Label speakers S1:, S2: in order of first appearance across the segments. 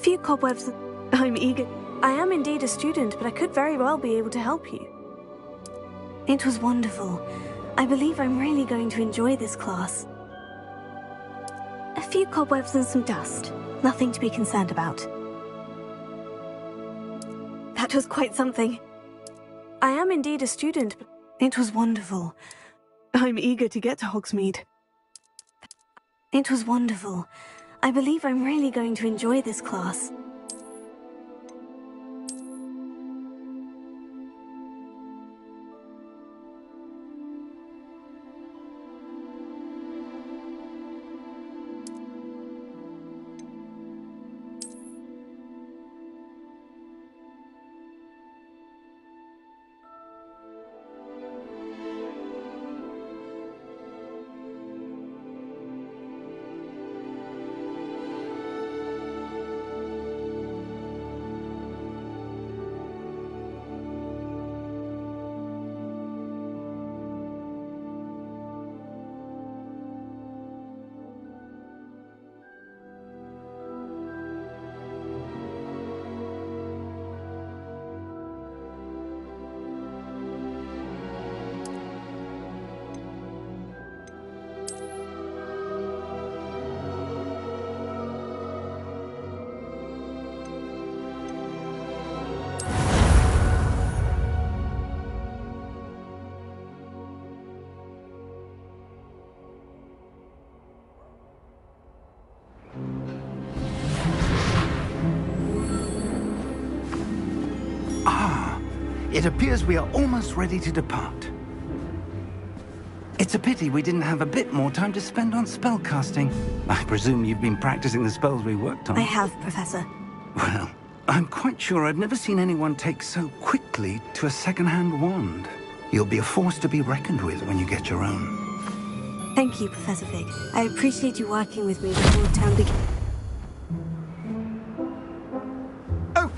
S1: few cobwebs. I'm eager. I am indeed a student, but I could very well be able to help you. It was wonderful. I believe I'm really going to enjoy this class. A few cobwebs and some dust. Nothing to be concerned about. That was quite something. I am indeed a student, but it was wonderful. I'm eager to get to Hogsmeade. It was wonderful. I believe I'm really going to enjoy this class.
S2: It appears we are almost ready to depart. It's a pity we didn't have a bit more time to spend on spellcasting. I presume you've been practicing the spells we worked on.
S1: I have, Professor.
S2: Well, I'm quite sure I've never seen anyone take so quickly to a second-hand wand. You'll be a force to be reckoned with when you get your own.
S1: Thank you, Professor Fig. I appreciate you working with me before the term begins.
S3: Oh,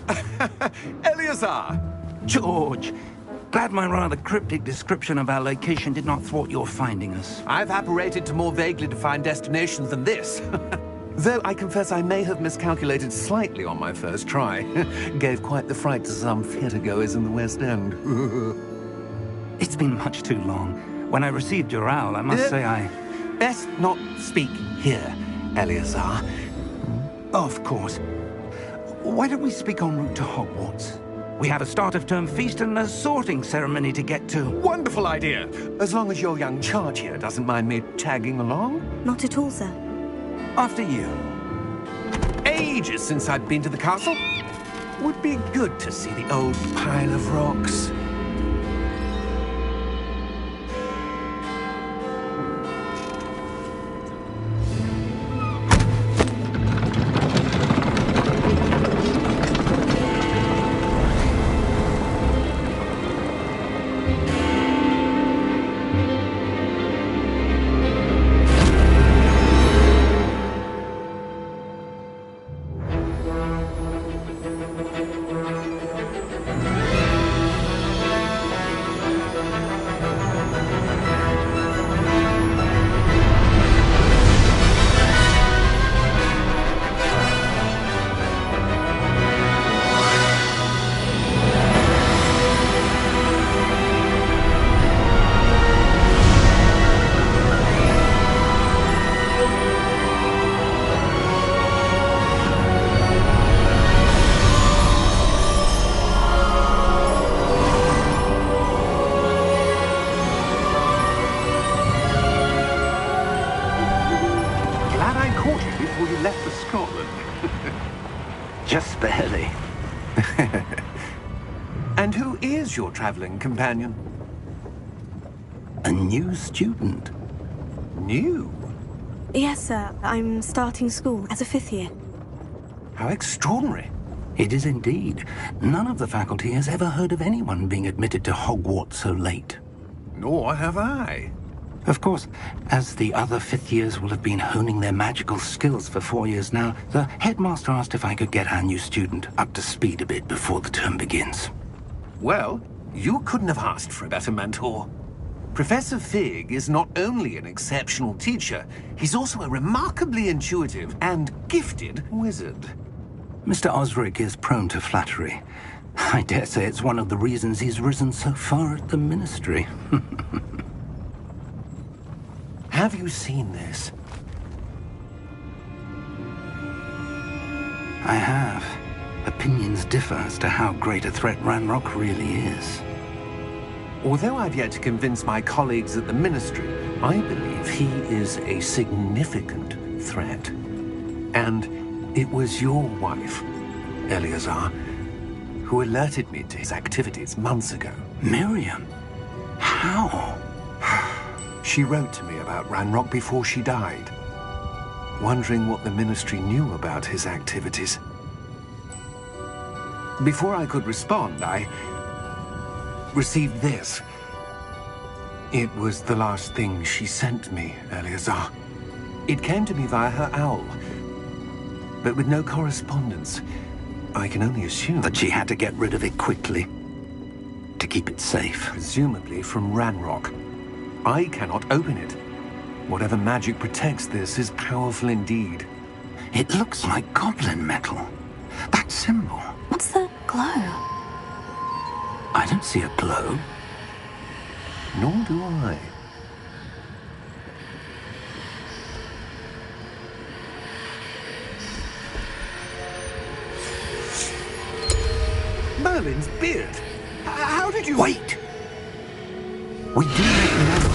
S3: Eleazar!
S2: George, glad my rather cryptic description of our location did not thwart your finding us.
S3: I've apparated to more vaguely defined destinations than this. Though I confess I may have miscalculated slightly on my first try. Gave quite the fright to some theatre-goers in the West End.
S2: It's been much too long. When I received your owl, I must say I...
S3: Best not speak here, Eleazar.
S2: Of course. Why don't we speak en route to Hogwarts? We have a start-of-term feast and a sorting ceremony to get to.
S3: Wonderful idea! As long as your young charge here doesn't mind me tagging along.
S1: Not at all, sir.
S2: After you.
S3: Ages since I'd been to the castle. Would be good to see the old pile of rocks.
S2: Just barely.
S3: And who is your traveling companion?
S2: A new student.
S3: New?
S1: Yes, sir. I'm starting school as a 5th year.
S3: How extraordinary.
S2: It is indeed. None of the faculty has ever heard of anyone being admitted to Hogwarts so late.
S3: Nor have I.
S2: Of course, as the other 5th years will have been honing their magical skills for 4 years now, the headmaster asked if I could get our new student up to speed a bit before the term begins.
S3: Well, you couldn't have asked for a better mentor. Professor Fig is not only an exceptional teacher, he's also a remarkably intuitive and gifted wizard.
S2: Mr. Osric is prone to flattery. I dare say it's one of the reasons he's risen so far at the Ministry.
S3: Have you seen this?
S2: I have. Opinions differ as to how great a threat Ranrock really is.
S3: Although I've yet to convince my colleagues at the Ministry, I believe he is a significant threat. And it was your wife, Eleazar, who alerted me to his activities months ago.
S2: Miriam? How?
S3: She wrote to me about Ranrock before she died, wondering what the Ministry knew about his activities. Before I could respond, I received this. It was the last thing she sent me, Eleazar. It came to me via her owl, but with no correspondence. I can only assume
S2: That she had to get rid of it quickly, to keep it safe.
S3: presumably from Ranrock. I cannot open it. Whatever magic protects this is powerful indeed.
S2: It looks like goblin metal. That symbol.
S1: What's the glow?
S2: I don't see a glow.
S3: Nor do I. Merlin's beard! How did you...
S2: Wait! We do make know.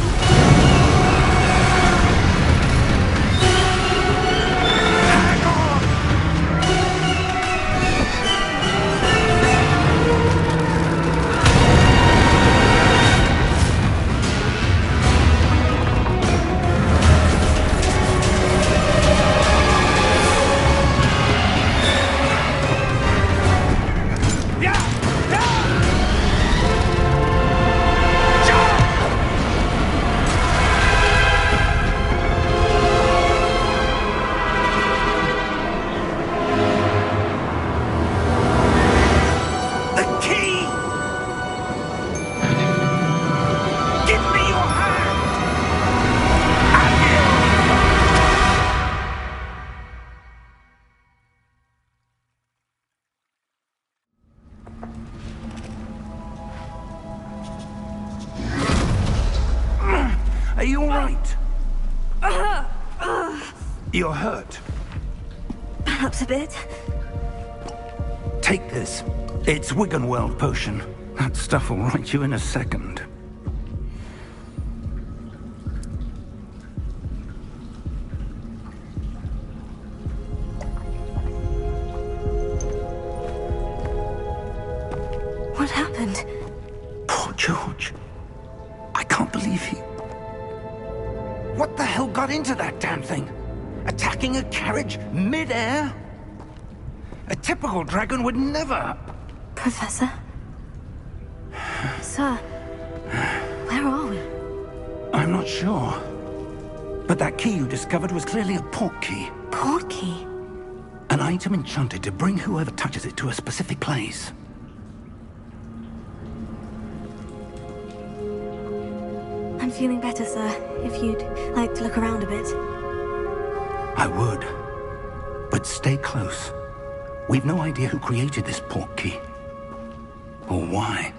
S2: Are you all right? You're hurt.
S1: Perhaps a bit.
S2: Take this. It's Wiggenweld potion. That stuff will right you in a second.
S1: What happened?
S2: Poor George. I can't believe he... What the hell got into that damn thing? Attacking a carriage mid-air? A typical dragon would never...
S1: Professor? Sir, where are we?
S2: I'm not sure. But that key you discovered was clearly a port key.
S1: Port key?
S2: An item enchanted to bring whoever touches it to a specific place.
S1: I'm feeling better, sir. If you'd like to look around a bit.
S2: I would. But stay close. We've no idea who created this port key. Or why.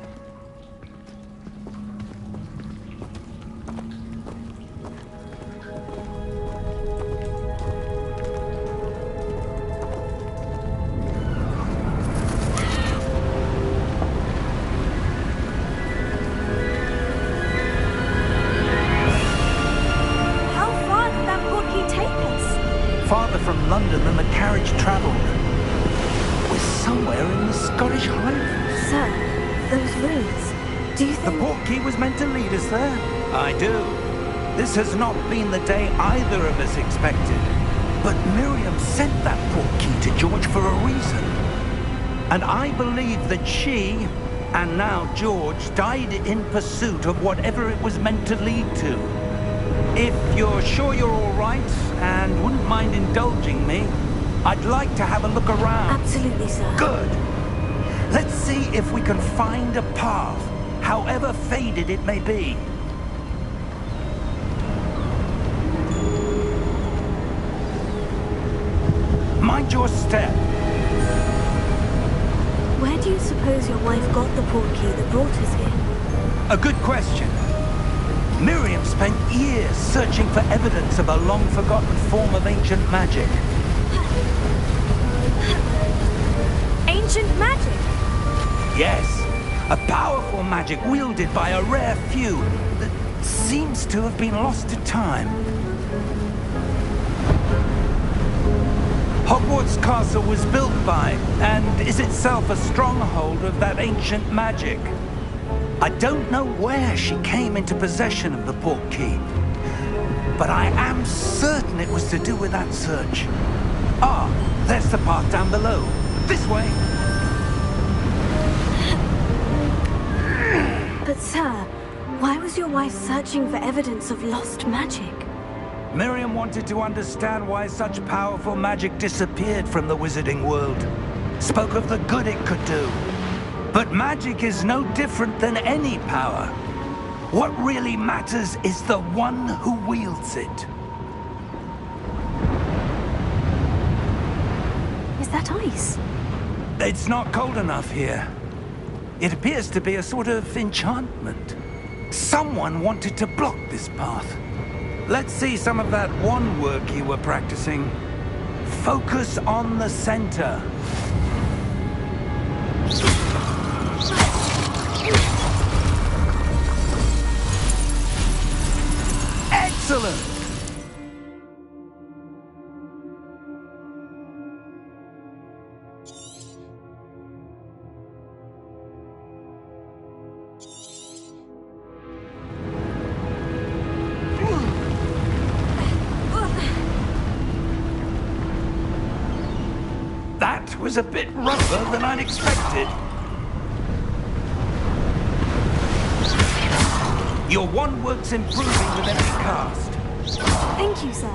S2: Farther from London than the carriage travelled. We're somewhere in the Scottish Highlands.
S1: Sir, those runes. Do you
S2: The
S1: think...
S2: port key was meant to lead us there? I do. This has not been the day either of us expected. But Miriam sent that port key to George for a reason. And I believe that she, and now George, died in pursuit of whatever it was meant to lead to. If you're sure you're all right and wouldn't mind indulging me, I'd like to have a look around.
S1: Absolutely, sir.
S2: Good. Let's see if we can find a path, however faded it may be. Mind your step.
S1: do you suppose your wife got the portkey that brought us here?
S2: A good question. Miriam spent years searching for evidence of a long-forgotten form of ancient magic.
S1: Ancient magic?
S2: Yes, a powerful magic wielded by a rare few that seems to have been lost to time. Hogwarts Castle was built by, and is itself a stronghold of that ancient magic. I don't know where she came into possession of the portkey, but I am certain it was to do with that search. Ah, there's the path down below. This way.
S1: But sir, why was your wife searching for evidence of lost magic?
S2: Miriam wanted to understand why such powerful magic disappeared from the wizarding world. Spoke of the good it could do. But magic is no different than any power. What really matters is the one who wields it.
S1: Is that ice?
S2: It's not cold enough here. It appears to be a sort of enchantment. Someone wanted to block this path. Let's see some of that wand work you were practicing. Focus on the center. Excellent! That was a bit rougher than I'd expected. Your wand work's improving with every cast.
S1: Thank you, sir.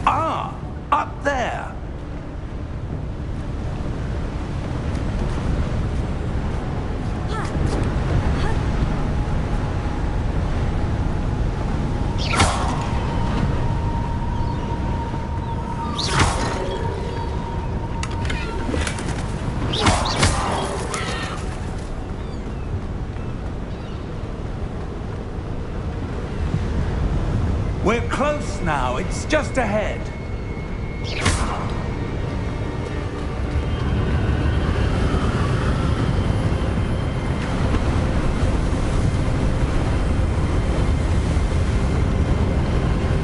S2: Ah, up there. We're close now. It's just ahead.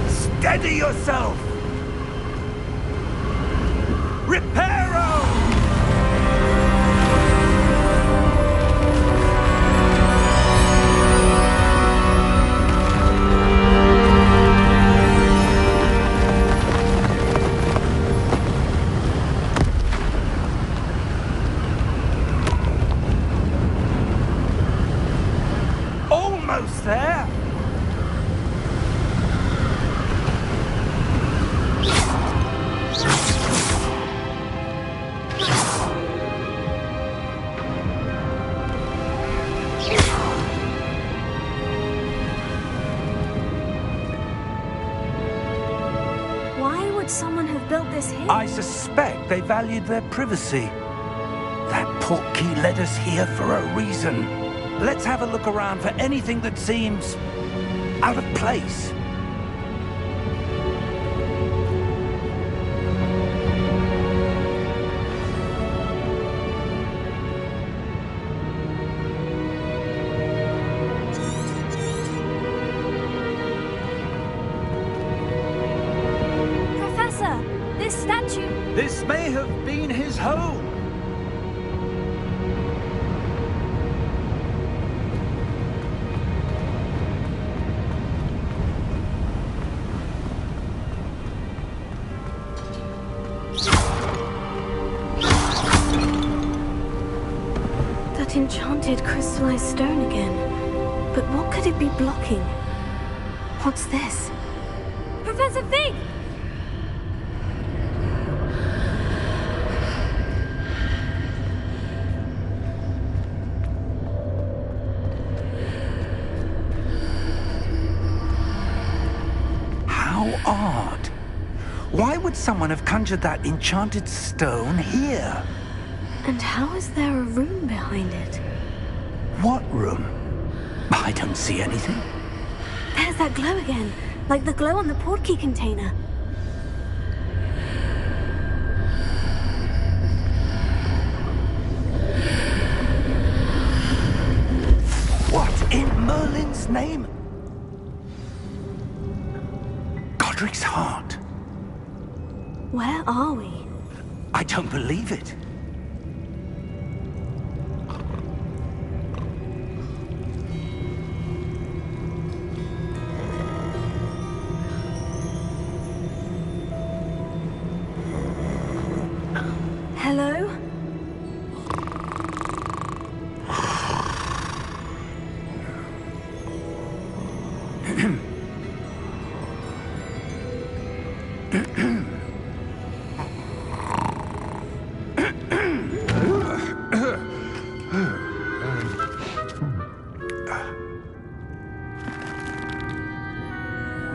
S2: Steady yourself! Reparo! Almost there!
S1: Why would someone have built this here?
S2: I suspect they valued their privacy. That portkey led us here for a reason. Let's have a look around for anything that seems out of place.
S1: Professor, this statue...
S2: This may have been his home.
S1: That enchanted crystallized stone again. But what could it be blocking? What's this? Professor Fig!
S2: odd. Why would someone have conjured that enchanted stone here?
S1: And how is there a room behind it?
S2: What room? I don't see anything.
S1: There's that glow again, like the glow on the portkey container.
S2: What in Merlin's name? Godric's heart.
S1: Where are we?
S2: I don't believe it.
S1: Hello?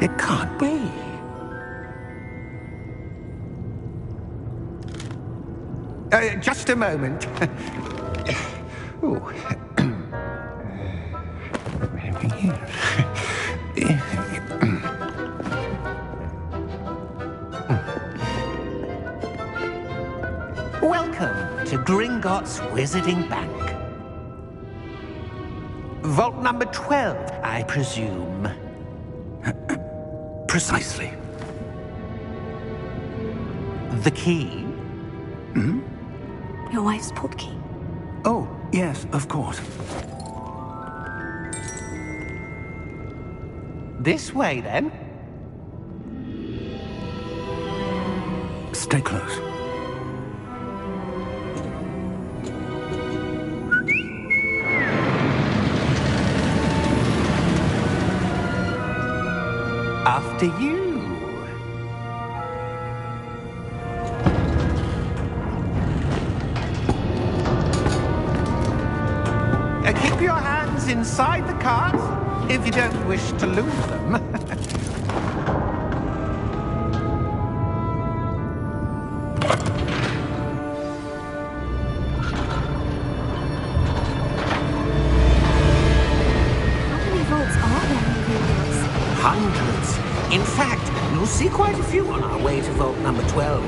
S2: It can't be. Just a moment. Ooh. Welcome to Gringotts Wizarding Bank. Vault number 12, I presume. Precisely. The key?
S1: Your wife's portkey.
S2: Oh, yes, of course. This way, then. Stay close. After you. Keep your hands inside the cart if you don't wish to lose them.
S1: How many vaults are there in Hogwarts?
S4: Hundreds. In fact, you'll see quite a few on our way to vault number 12.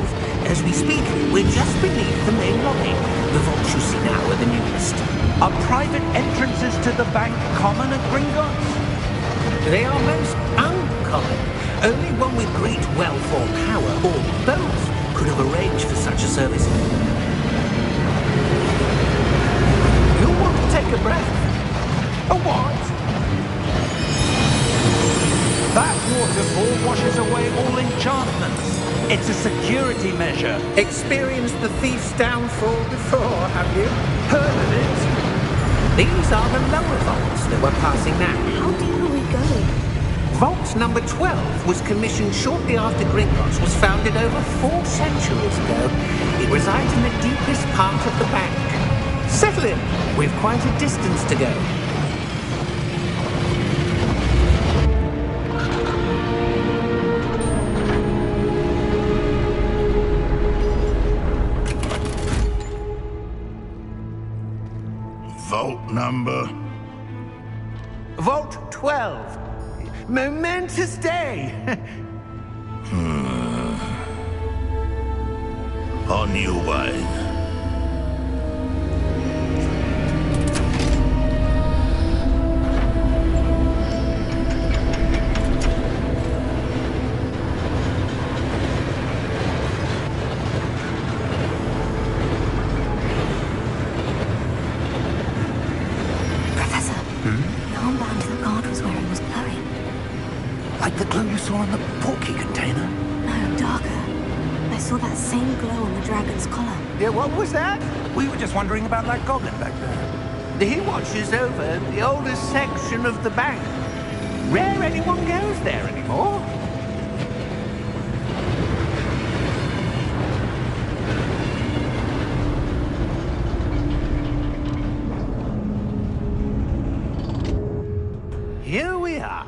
S4: As we speak, we're just beneath the main lobby. The vaults you see now are the newest.
S2: Are private entrances to the bank common at Gringotts?
S4: They are most uncommon. Only one with great wealth or power, or both, could have arranged for such a service.
S2: You'll want to take a breath. A what? That waterfall washes away all enchantments. It's a security measure.
S4: Experienced the thief's downfall before, have you?
S2: Heard of it?
S4: These are the lower vaults that we're passing now.
S1: How deep are we going?
S4: Vault number 12 was commissioned shortly after Gringotts was founded over 4 centuries ago. It resides in the deepest part of the bank. Settle in. We've quite a distance to go.
S5: Vault number?
S2: Vault 12. Momentous day.
S5: On your wine.
S2: Like the glow you saw in the portkey container?
S1: No, darker. I saw that same glow on the dragon's collar.
S2: Yeah, what was that? We were just wondering about that goblin back there.
S4: He watches over the oldest section of the bank. Rare anyone goes there anymore.
S2: Here we are.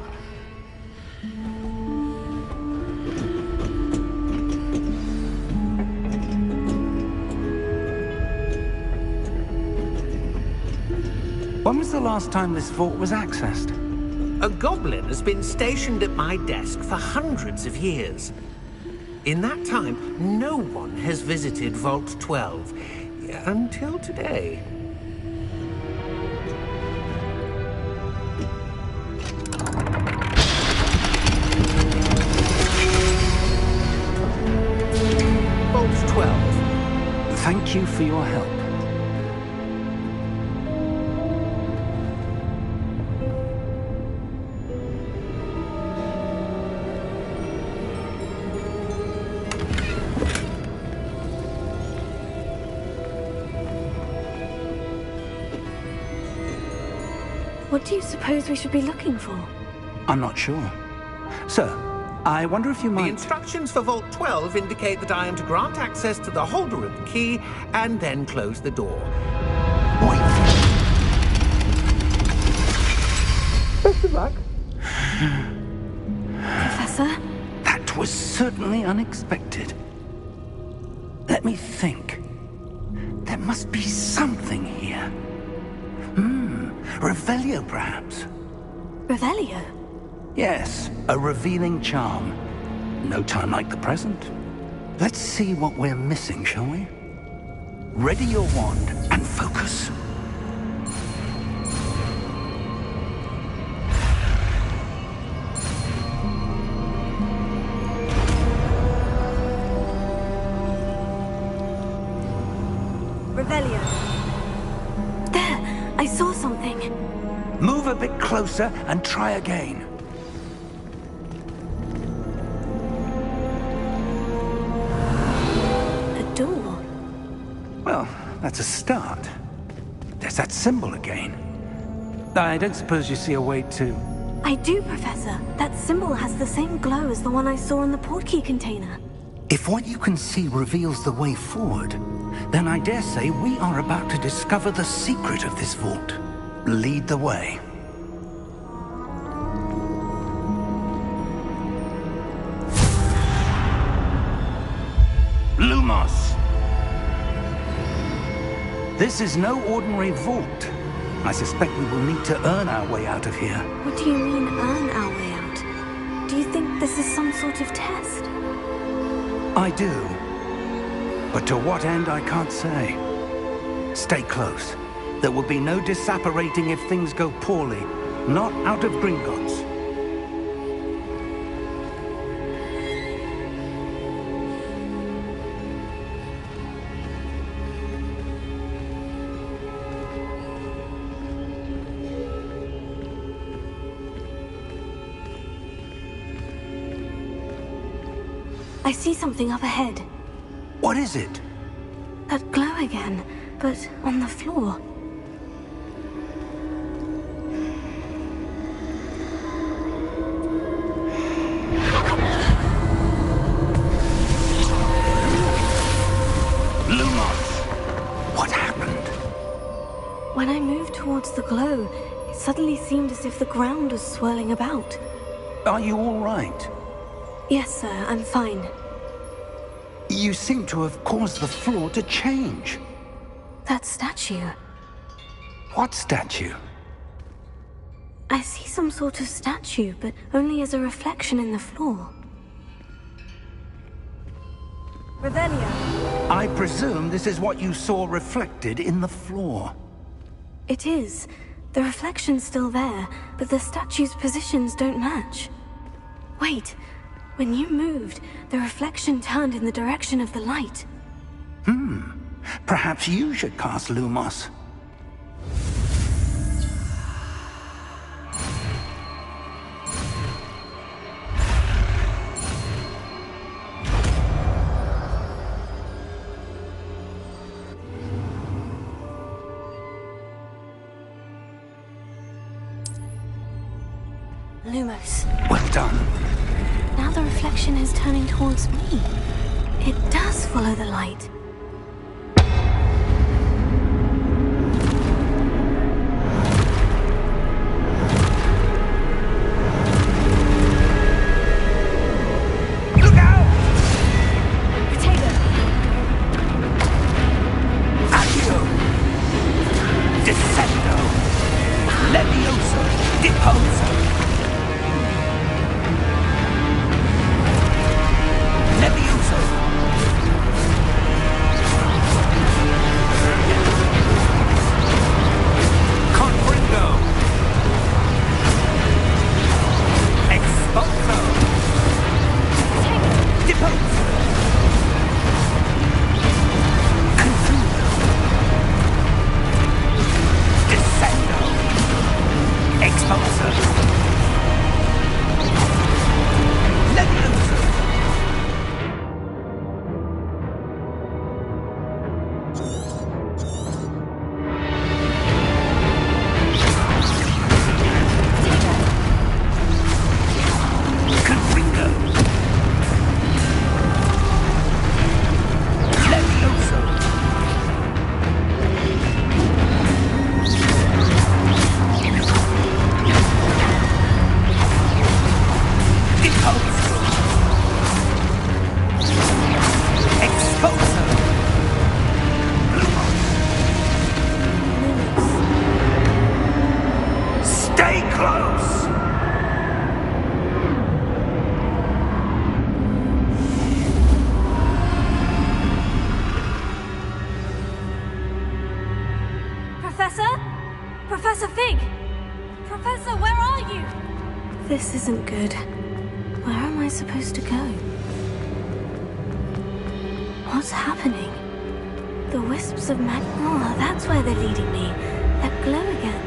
S2: When was the last time this vault was accessed?
S4: A goblin has been stationed at my desk for hundreds of years. In that time, no one has visited Vault 12 until today. Vault 12.
S2: Thank you for your help.
S1: What do you suppose we should be looking for?
S2: I'm not sure. Sir, I wonder if you
S4: The
S2: might...
S4: instructions for Vault 12 indicate that I am to grant access to the holder of the key and then close the door.
S2: Wait.
S4: Best of luck.
S1: Professor?
S2: That was certainly unexpected. Let me think. There must be something here. Revelio, perhaps?
S1: Revelio?
S2: Yes, a revealing charm. No time like the present. Let's see what we're missing, shall we? Ready your wand and focus.
S1: Revelio. There! I saw something.
S2: Move a bit closer and try again.
S1: A door.
S2: Well, that's a start. There's that symbol again. I don't suppose you see a way to...
S1: I do, Professor. That symbol has the same glow as the one I saw in the portkey container.
S2: If what you can see reveals the way forward, then I dare say we are about to discover the secret of this vault. Lead the way. Lumos! This is no ordinary vault. I suspect we will need to earn our way out of here.
S1: What do you mean, earn our way out? Do you think this is some sort of test?
S2: I do. But to what end, I can't say. Stay close. There will be no disapparating if things go poorly. Not out of Gringotts.
S1: I see something up ahead.
S2: What is it?
S1: That glow again, but on the floor.
S2: Lumos! What happened?
S1: When I moved towards the glow, it suddenly seemed as if the ground was swirling about.
S2: Are you all right?
S1: Yes, sir, I'm fine.
S2: You seem to have caused the floor to change.
S1: That statue.
S2: What statue?
S1: I see some sort of statue, but only as a reflection in the floor. Revelio.
S2: I presume this is what you saw reflected in the floor.
S1: It is. The reflection's still there, but the statue's positions don't match. Wait. When you moved, the reflection turned in the direction of the light.
S2: Perhaps you should cast Lumos.
S1: Lumos.
S2: Well done.
S1: Now the reflection is turning towards me. It does follow the light.
S2: Look out!
S1: Potato!
S2: Accio! Descendo! Leviosa! Deposa! Leviosa! Confringo! Expulso! Depose! Consumo! Descendo! Expulso! Leviosa! Confringo! Leviosa! Deposa! Expulso! Stay close!
S1: Professor? Professor Fig! Professor, where are you? This isn't good. Where am I supposed to go? What's happening? The wisps of magic. Oh, that's where they're leading me. That glow again.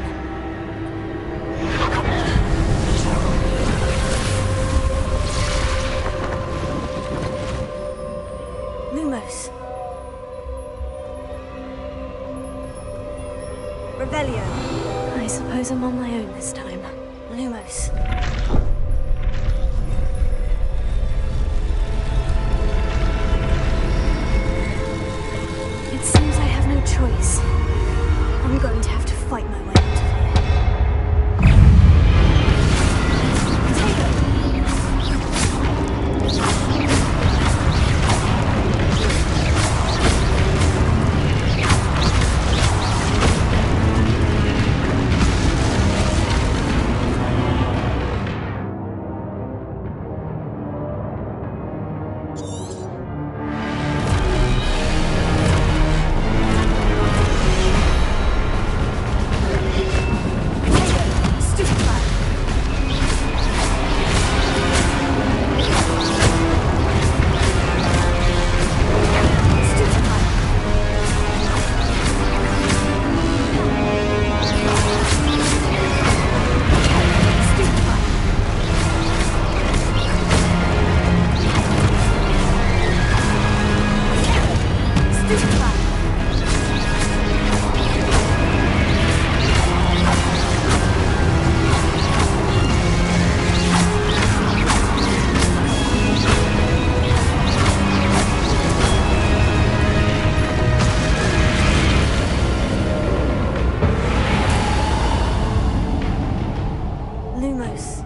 S1: Lumos. Revelio. I suppose I'm on my own this time. Lumos. It seems I have no choice. I'm going to have to fight my way out of here. Lumos.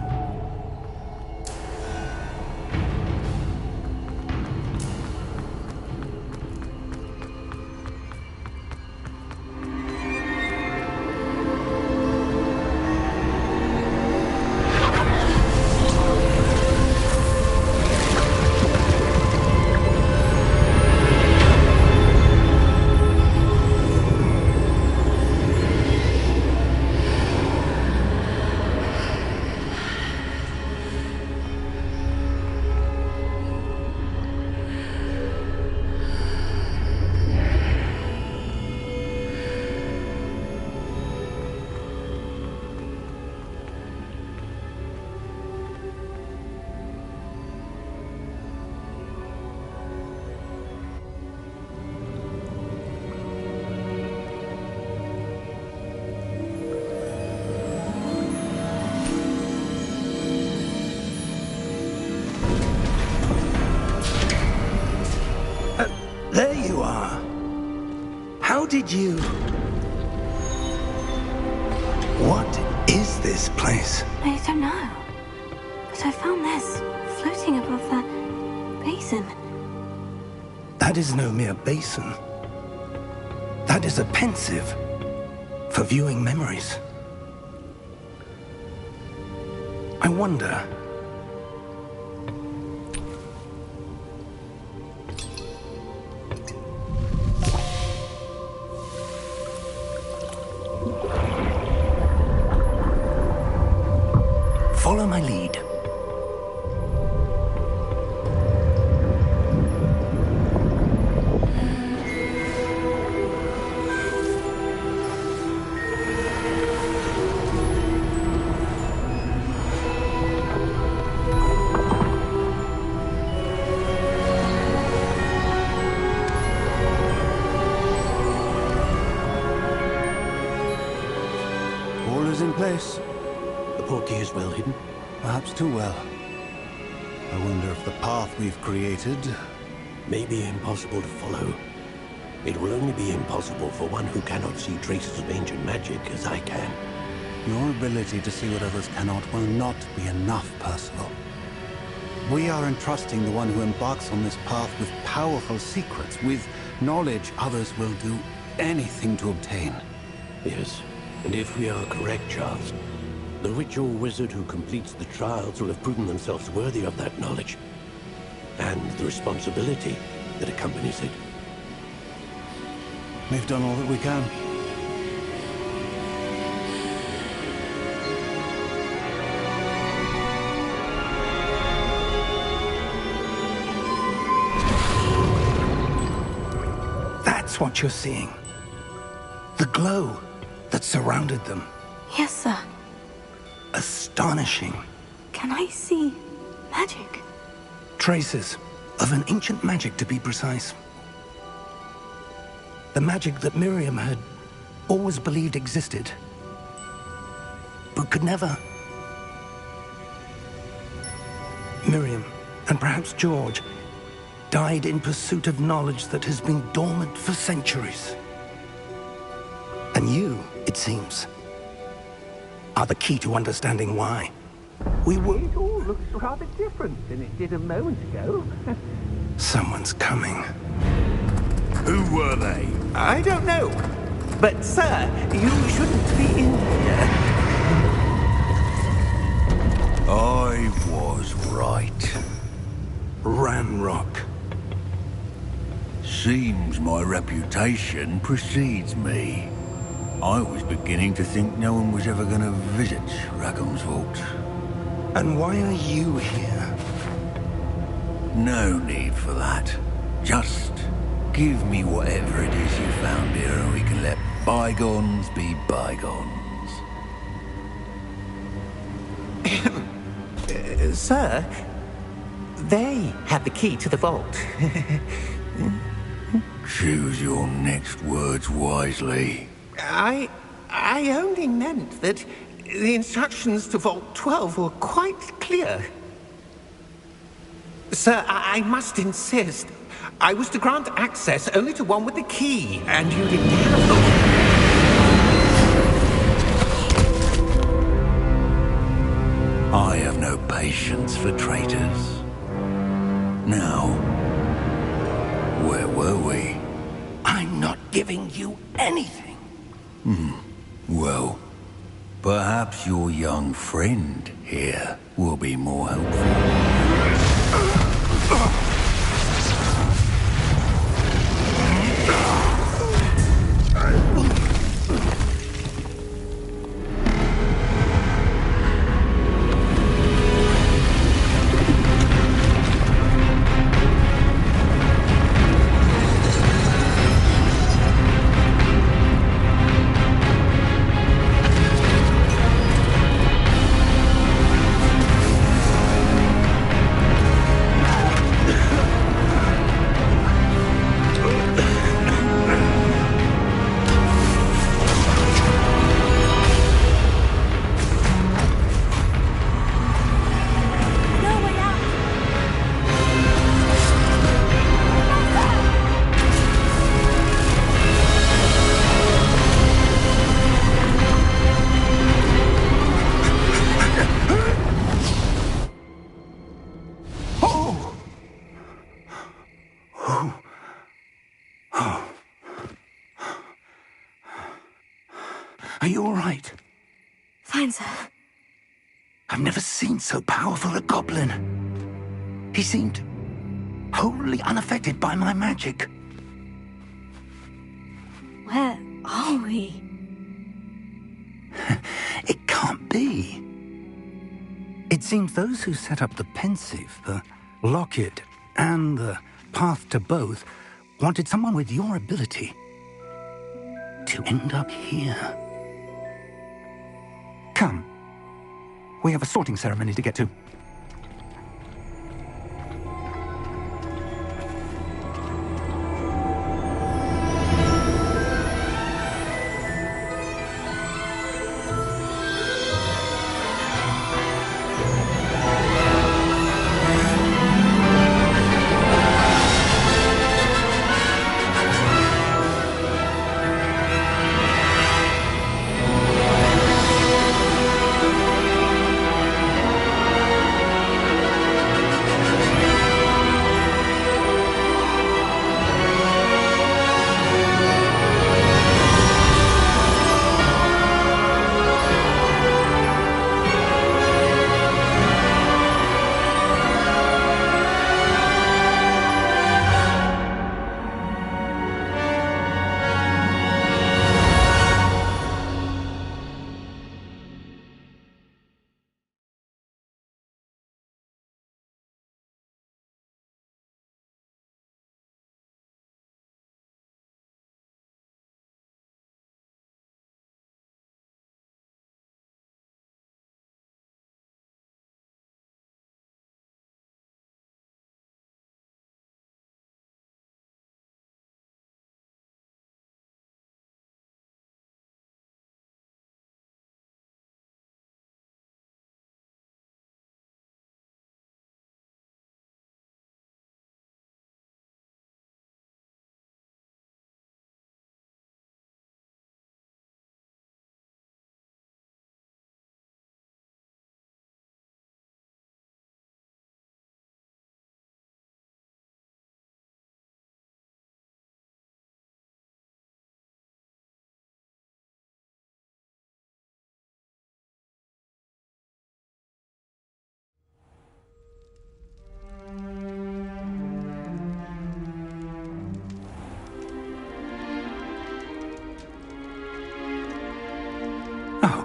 S2: There you are. How did you... What is this place?
S1: I don't know. But I found this floating above that basin.
S2: That is no mere basin. That is a pensive for viewing memories.
S6: I wonder... Follow my lead.
S7: All is in place.
S6: The portkey is well hidden.
S7: Perhaps too well. I wonder if the path we've created...
S6: May be impossible to follow. It will only be impossible for one who cannot see traces of ancient magic as I can.
S7: Your ability to see what others cannot will not be enough, Percival. We are entrusting the one who embarks on this path with powerful secrets, with knowledge others will do anything to obtain.
S6: Yes, and if we are correct, Charles, the witch or wizard who completes the trials will have proven themselves worthy of that knowledge, and the responsibility that accompanies it.
S7: We've done all that we can.
S2: That's what you're seeing. The glow that surrounded them.
S1: Yes, sir.
S2: Astonishing.
S1: Can I see magic?
S2: Traces of an ancient magic, to be precise. The magic that Miriam had always believed existed, but could never. Miriam, and perhaps George, died in pursuit of knowledge that has been dormant for centuries. And you, it seems, are the key to understanding why.
S4: It all looks rather different than it did a moment ago.
S2: Someone's coming.
S5: Who were they?
S4: I don't know. But, sir, you shouldn't be in here.
S5: I was right.
S2: Ranrock.
S5: Seems my reputation precedes me. I was beginning to think no one was ever going to visit Rackham's Vault.
S2: And why are you here?
S5: No need for that. Just give me whatever it is you found here and we can let bygones be bygones.
S4: Sir, they had the key to the vault.
S5: Choose your next words wisely.
S4: I only meant that the instructions to Vault 12 were quite clear. Sir, I must insist. I was to grant access only to one with the key, and you didn't have them.
S5: I have no patience for traitors. Now, where were we?
S2: I'm not giving you anything.
S5: Well, perhaps your young friend here will be more helpful.
S2: Are you all right?
S1: Fine, sir.
S2: I've never seen so powerful a goblin. He seemed wholly unaffected by my magic.
S1: Where are we?
S2: It can't be. It seems those who set up the pensive, the locket, and the path to both wanted someone with your ability to end up here. Come. We have a sorting ceremony to get to.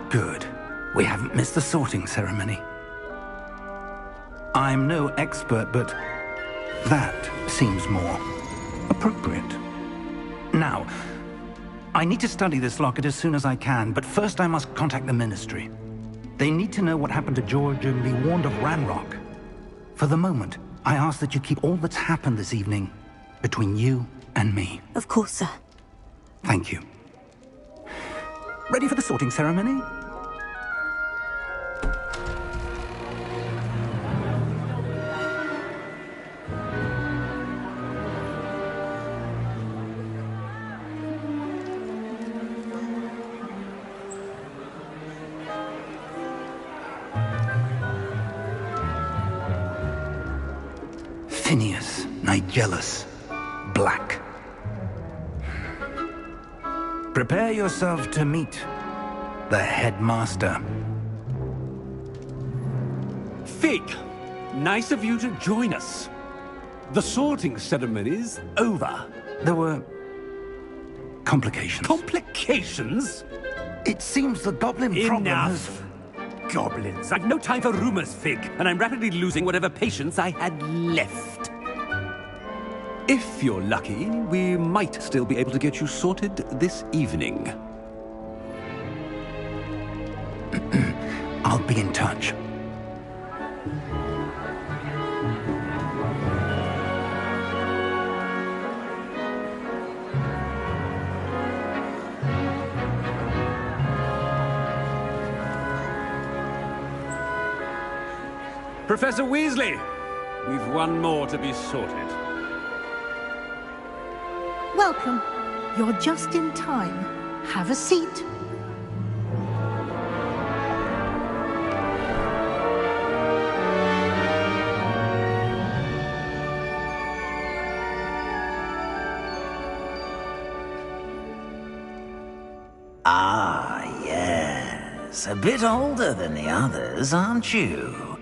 S2: Good. We haven't missed the sorting ceremony. I'm no expert, but that seems more appropriate. Now, I need to study this locket as soon as I can, but first I must contact the Ministry. They need to know what happened to George and be warned of Ranrock. For the moment, I ask that you keep all that's happened this evening between you and me.
S1: Of course, sir.
S2: Thank you. Ready for the sorting ceremony? Phineas, Nigellus, Black. Prepare yourself to meet the headmaster.
S8: Fig, nice of you to join us. The sorting ceremony's over.
S2: There were complications.
S8: Complications?
S2: It seems the goblin problem has...
S8: Enough! Goblins. I've no time for rumors, Fig, and I'm rapidly losing whatever patience I had left. If you're lucky, we might still be able to get you sorted this evening.
S2: I'll be in touch.
S8: Professor Weasley, we've one more to be sorted.
S9: Welcome. You're just in time. Have a seat.
S2: Ah, yes.
S10: a bit older than the others, aren't you?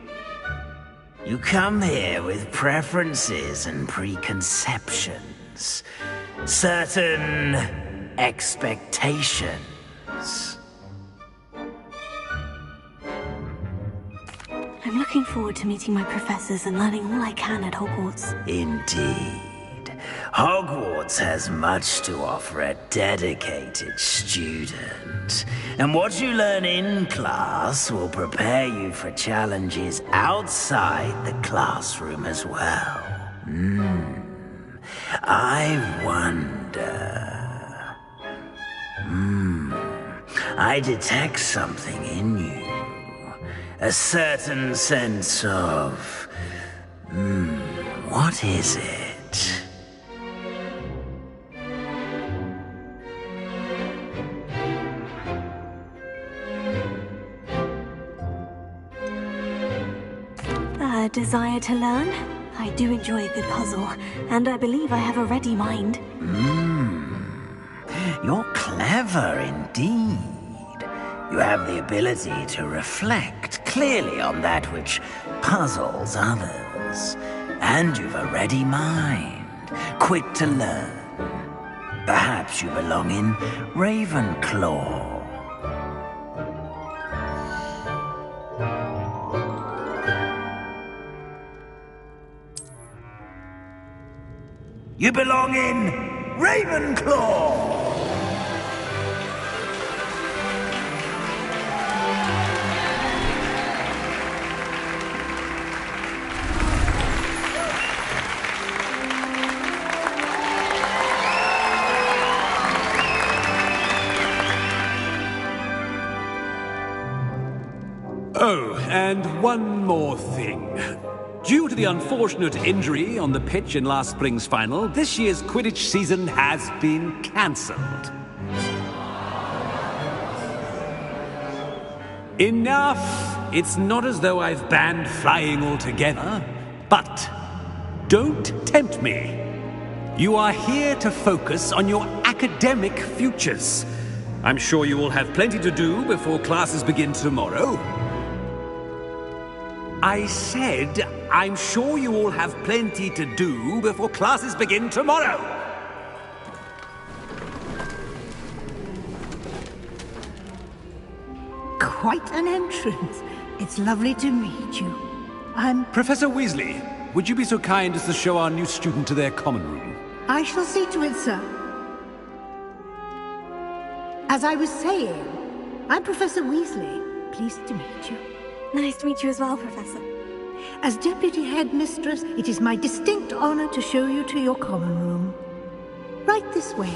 S10: You come here with preferences and preconceptions. Certain expectations.
S1: I'm looking forward to meeting my professors and learning all I can at Hogwarts.
S10: Indeed. Hogwarts has much to offer a dedicated student. And what you learn in class will prepare you for challenges outside the classroom as well. I wonder... I detect something in you. A certain sense of... what is it?
S1: A desire to learn? I do enjoy a good puzzle, and I believe I have a ready mind.
S10: You're clever indeed. You have the ability to reflect clearly on that which puzzles others. And you've a ready mind, quick to learn. Perhaps you belong in Ravenclaw. You belong in Ravenclaw!
S8: Oh, and one more thing. Due to the unfortunate injury on the pitch in last spring's final, this year's Quidditch season has been cancelled. Enough! It's not as though I've banned flying altogether, but don't tempt me. You are here to focus on your academic futures. I'm sure you will have plenty to do before classes begin tomorrow. I said, I'm sure you all have plenty to do before classes begin tomorrow.
S9: Quite an entrance. It's lovely to meet you. I'm...
S8: Professor Weasley, would you be so kind as to show our new student to their common room?
S9: I shall see to it, sir. As I was saying, I'm Professor Weasley. Pleased to meet you.
S1: Nice to meet you as well, Professor.
S9: As Deputy Headmistress, it is my distinct honor to show you to your common room. Right this way.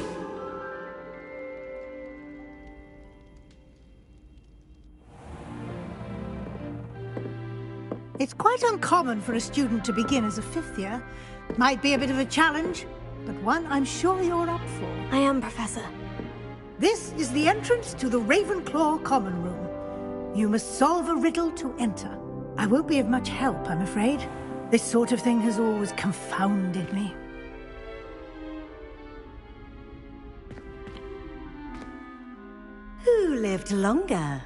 S9: It's quite uncommon for a student to begin as a fifth year. Might be a bit of a challenge, but one I'm sure you're up for.
S1: I am, Professor.
S9: This is the entrance to the Ravenclaw common room. You must solve a riddle to enter. I won't be of much help, I'm afraid. This sort of thing has always confounded me.
S11: Who lived longer?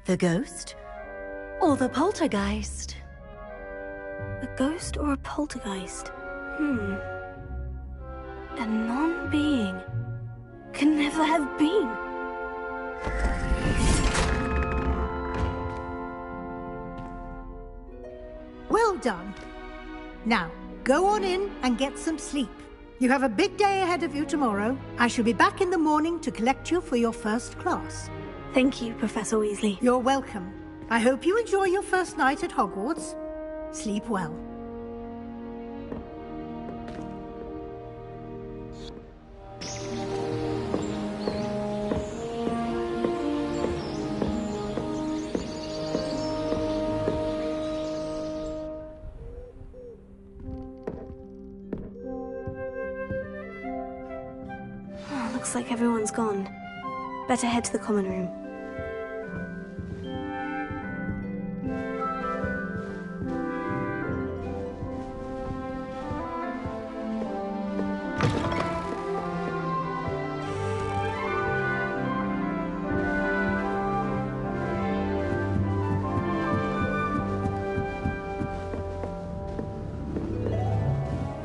S11: The ghost or the poltergeist?
S1: A ghost or a poltergeist? A non-being can never have been.
S9: Well done. Now, go on in and get some sleep. You have a big day ahead of you tomorrow. I shall be back in the morning to collect you for your first class.
S1: Thank you, Professor Weasley.
S9: You're welcome. I hope you enjoy your first night at Hogwarts. Sleep well.
S1: Looks like everyone's gone. Better head to the common room.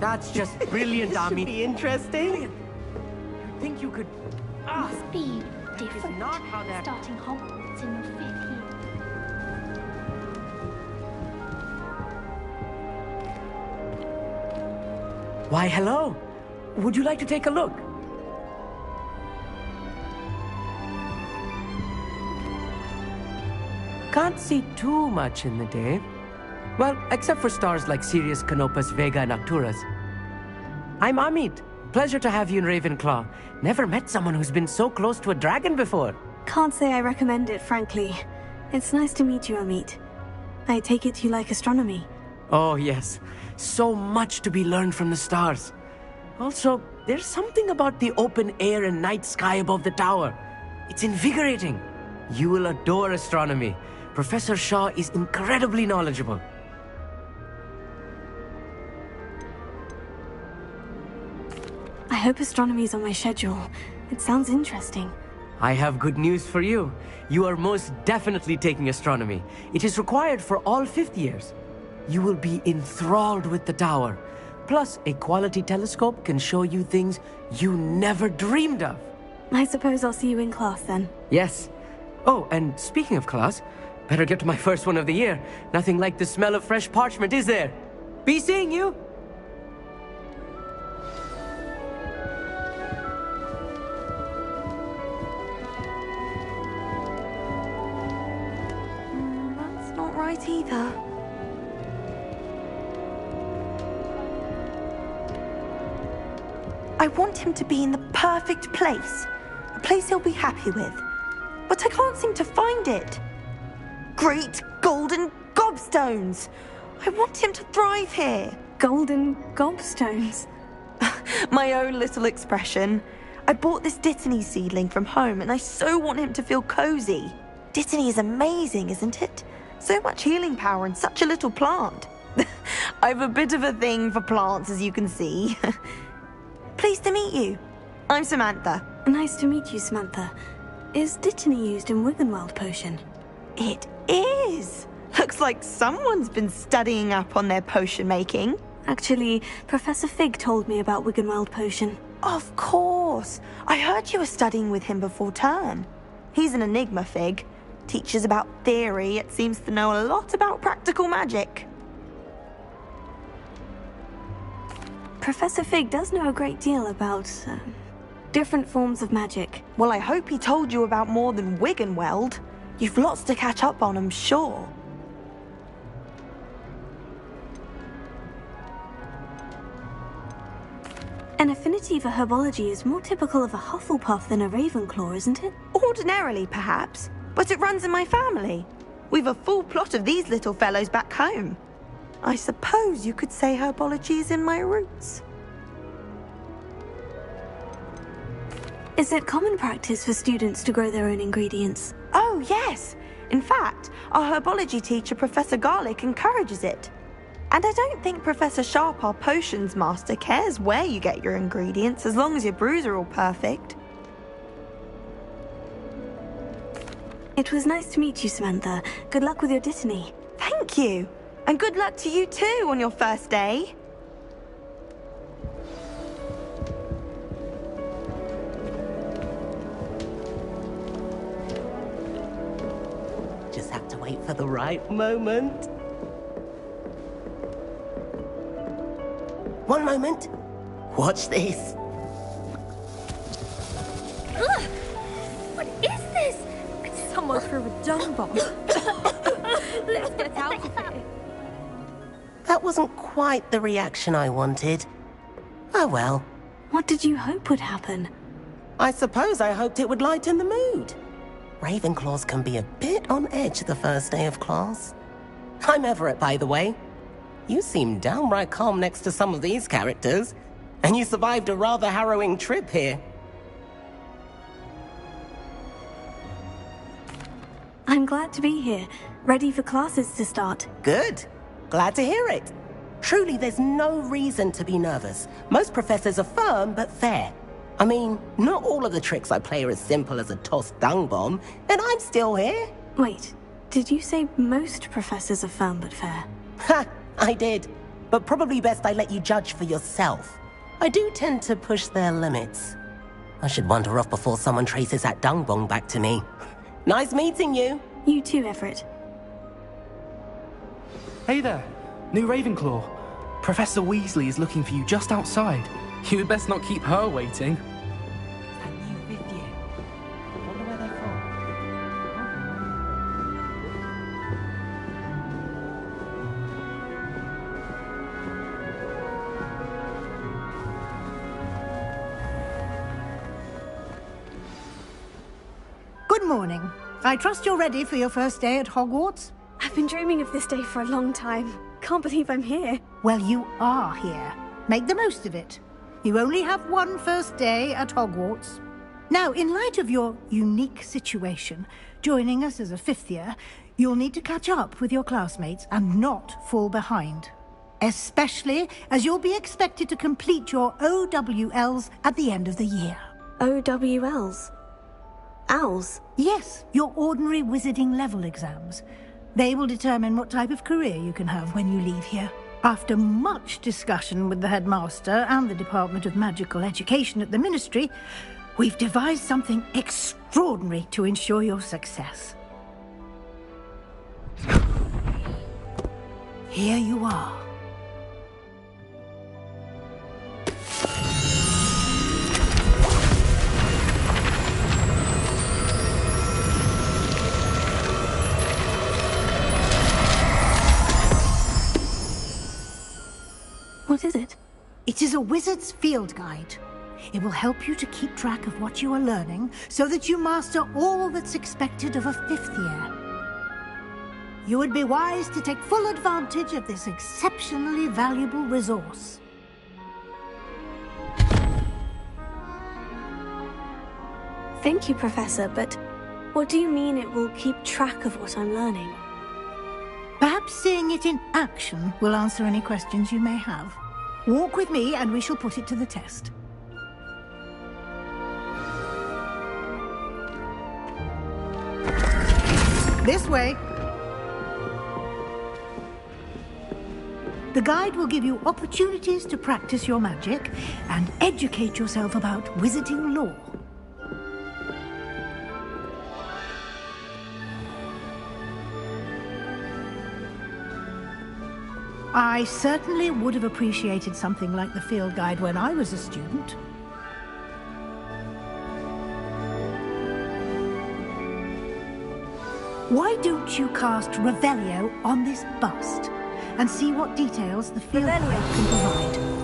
S12: That's just brilliant, Ami.
S13: This should be interesting.
S12: You think you could...
S14: Must be different.
S12: Not how that...
S14: Starting Hogwarts in your 5th year.
S12: Why, hello. Would you like to take a look? Can't see too much in the day. Well, except for stars like Sirius, Canopus, Vega, and Arcturus. I'm Amit. Pleasure to have you in Ravenclaw. Never met someone who's been so close to a dragon before.
S1: Can't say I recommend it, frankly. It's nice to meet you, Amit. I take it you like astronomy.
S12: Oh, yes. So much to be learned from the stars. Also, there's something about the open air and night sky above the tower. It's invigorating. You will adore astronomy. Professor Shaw is incredibly knowledgeable.
S1: I hope astronomy's on my schedule. It sounds interesting.
S12: I have good news for you. You are most definitely taking astronomy. It is required for all 5th years. You will be enthralled with the tower. Plus, a quality telescope can show you things you never dreamed of.
S1: I suppose I'll see you in class then.
S12: Yes. Oh, and speaking of class, better get to my first one of the year. Nothing like the smell of fresh parchment, is there? Be seeing you!
S1: That's not right either.
S15: I want him to be in the perfect place. A place he'll be happy with. But I can't seem to find it. Great golden gobstones! I want him to thrive here.
S1: Golden gobstones?
S15: My own little expression. I bought this Dittany seedling from home and I so want him to feel cozy. Dittany is amazing, isn't it? So much healing power in such a little plant. I've a bit of a thing for plants, as you can see. Pleased to meet you. I'm Samantha.
S1: Nice to meet you, Samantha. Is Dittany used in Wiggenweld potion?
S15: It is. Looks like someone's been studying up on their potion making.
S1: Actually, Professor Fig told me about Wiggenweld potion.
S15: Of course. I heard you were studying with him before term. He's an enigma, Fig. Teaches about theory, yet seems to know a lot about practical magic.
S1: Professor Fig does know a great deal about different forms of magic.
S15: Well, I hope he told you about more than Wiggenweld. You've lots to catch up on, I'm sure.
S1: An affinity for herbology is more typical of a Hufflepuff than a Ravenclaw, isn't it?
S15: Ordinarily, perhaps, but it runs in my family. We've a full plot of these little fellows back home. I suppose you could say herbology is in my roots.
S1: Is it common practice for students to grow their own ingredients?
S15: Oh, yes. In fact, our herbology teacher, Professor Garlick, encourages it. And I don't think Professor Sharp, our potions master, cares where you get your ingredients as long as your brews are all perfect.
S1: It was nice to meet you, Samantha. Good luck with your Dittany.
S15: Thank you. And good luck to you too on your first day.
S13: Just have to wait for the right moment. One moment. Watch this.
S14: Ugh! What is this? Someone threw a dung bomb. Let's get out of here.
S13: That wasn't quite the reaction I wanted. Oh well.
S1: What did you hope would happen?
S13: I suppose I hoped it would lighten the mood. Ravenclaws can be a bit on edge the first day of class. I'm Everett, by the way. You seem downright calm next to some of these characters, and you survived a rather harrowing trip here.
S1: I'm glad to be here, ready for classes to start.
S13: Good. Glad to hear it. Truly, there's no reason to be nervous. Most professors are firm but fair. I mean, not all of the tricks I play are as simple as a tossed dung bomb, and I'm still here.
S1: Wait, did you say most professors are firm but fair?
S13: Ha! I did. but probably best I let you judge for yourself. I do tend to push their limits. I should wander off before someone traces that dung bong back to me. Nice meeting you.
S1: You too, Everett.
S16: Hey there, new Ravenclaw. Professor Weasley is looking for you just outside. You had best not keep her waiting.
S9: Good morning. I trust you're ready for your first day at Hogwarts?
S1: I've been dreaming of this day for a long time. Can't believe I'm here.
S9: Well, you are here. Make the most of it. You only have one first day at Hogwarts. Now, in light of your unique situation, joining us as a fifth year, you'll need to catch up with your classmates and not fall behind. Especially as you'll be expected to complete your OWLs at the end of the year.
S1: OWLs? Owls?
S9: Yes, your ordinary wizarding level exams. They will determine what type of career you can have when you leave here. After much discussion with the headmaster and the Department of Magical Education at the Ministry, we've devised something extraordinary to ensure your success. Here you are.
S1: What is it?
S9: It is a wizard's field guide. It will help you to keep track of what you are learning so that you master all that's expected of a fifth year. You would be wise to take full advantage of this exceptionally valuable resource.
S1: Thank you, Professor, but what do you mean it will keep track of what I'm learning?
S9: Perhaps seeing it in action will answer any questions you may have. Walk with me and we shall put it to the test. This way. The guide will give you opportunities to practice your magic and educate yourself about wizarding lore. I certainly would have appreciated something like the field guide when I was a student. Why don't you cast Revelio on this bust and see what details the field guide can provide?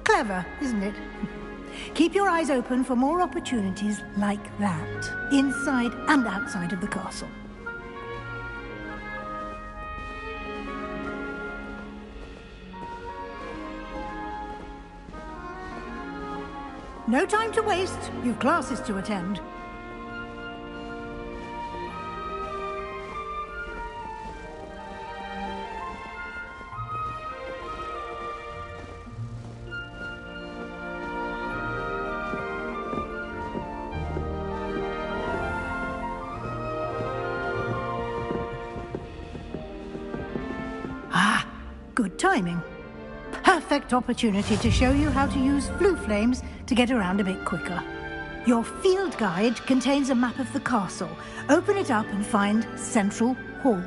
S9: Clever, isn't it? Keep your eyes open for more opportunities like that, inside and outside of the castle. No time to waste. You've classes to attend. Good timing. Perfect opportunity to show you how to use flue flames to get around a bit quicker. Your field guide contains a map of the castle. Open it up and find Central Hall.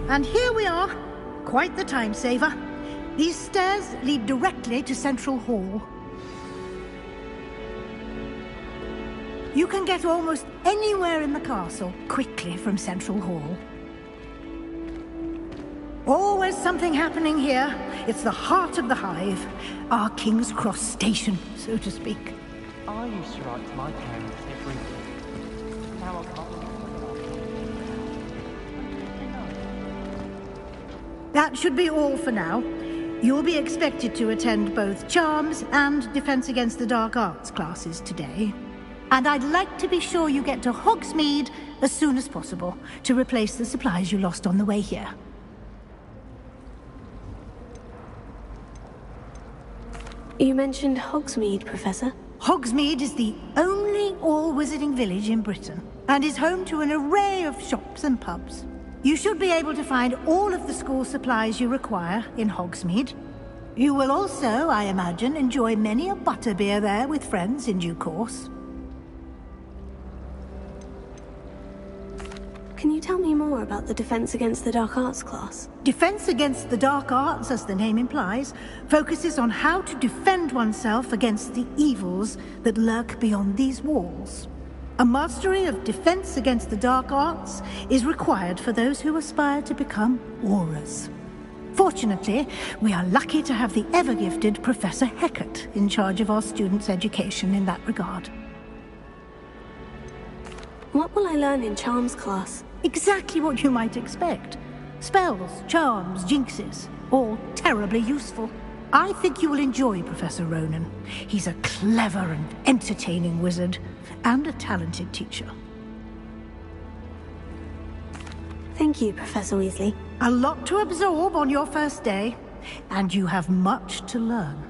S9: And here we are. Quite the time saver. These stairs lead directly to Central Hall. You can get almost anywhere in the castle quickly from Central Hall. Always something happening here. It's the heart of the hive. Our King's Cross station, so to speak.
S16: I used to write to my parents every day. Now I can't.
S9: That should be all for now. You'll be expected to attend both Charms and Defense Against the Dark Arts classes today. And I'd like to be sure you get to Hogsmeade as soon as possible to replace the supplies you lost on the way here.
S1: You mentioned Hogsmeade, Professor.
S9: Hogsmeade is the only all-wizarding village in Britain and is home to an array of shops and pubs. You should be able to find all of the school supplies you require in Hogsmeade. You will also, I imagine, enjoy many a butterbeer there with friends in due course.
S1: Can you tell me more about the Defense Against the Dark Arts class?
S9: Defense Against the Dark Arts, as the name implies, focuses on how to defend oneself against the evils that lurk beyond these walls. A mastery of Defense Against the Dark Arts is required for those who aspire to become Aurors. Fortunately, we are lucky to have the ever-gifted Professor Hecat in charge of our students' education in that regard.
S1: What will I learn in Charms class?
S9: Exactly what you might expect. Spells, charms, jinxes, all terribly useful. I think you will enjoy Professor Ronan. He's a clever and entertaining wizard, and a talented teacher.
S1: Thank you, Professor Weasley.
S9: A lot to absorb on your first day, and you have much to learn.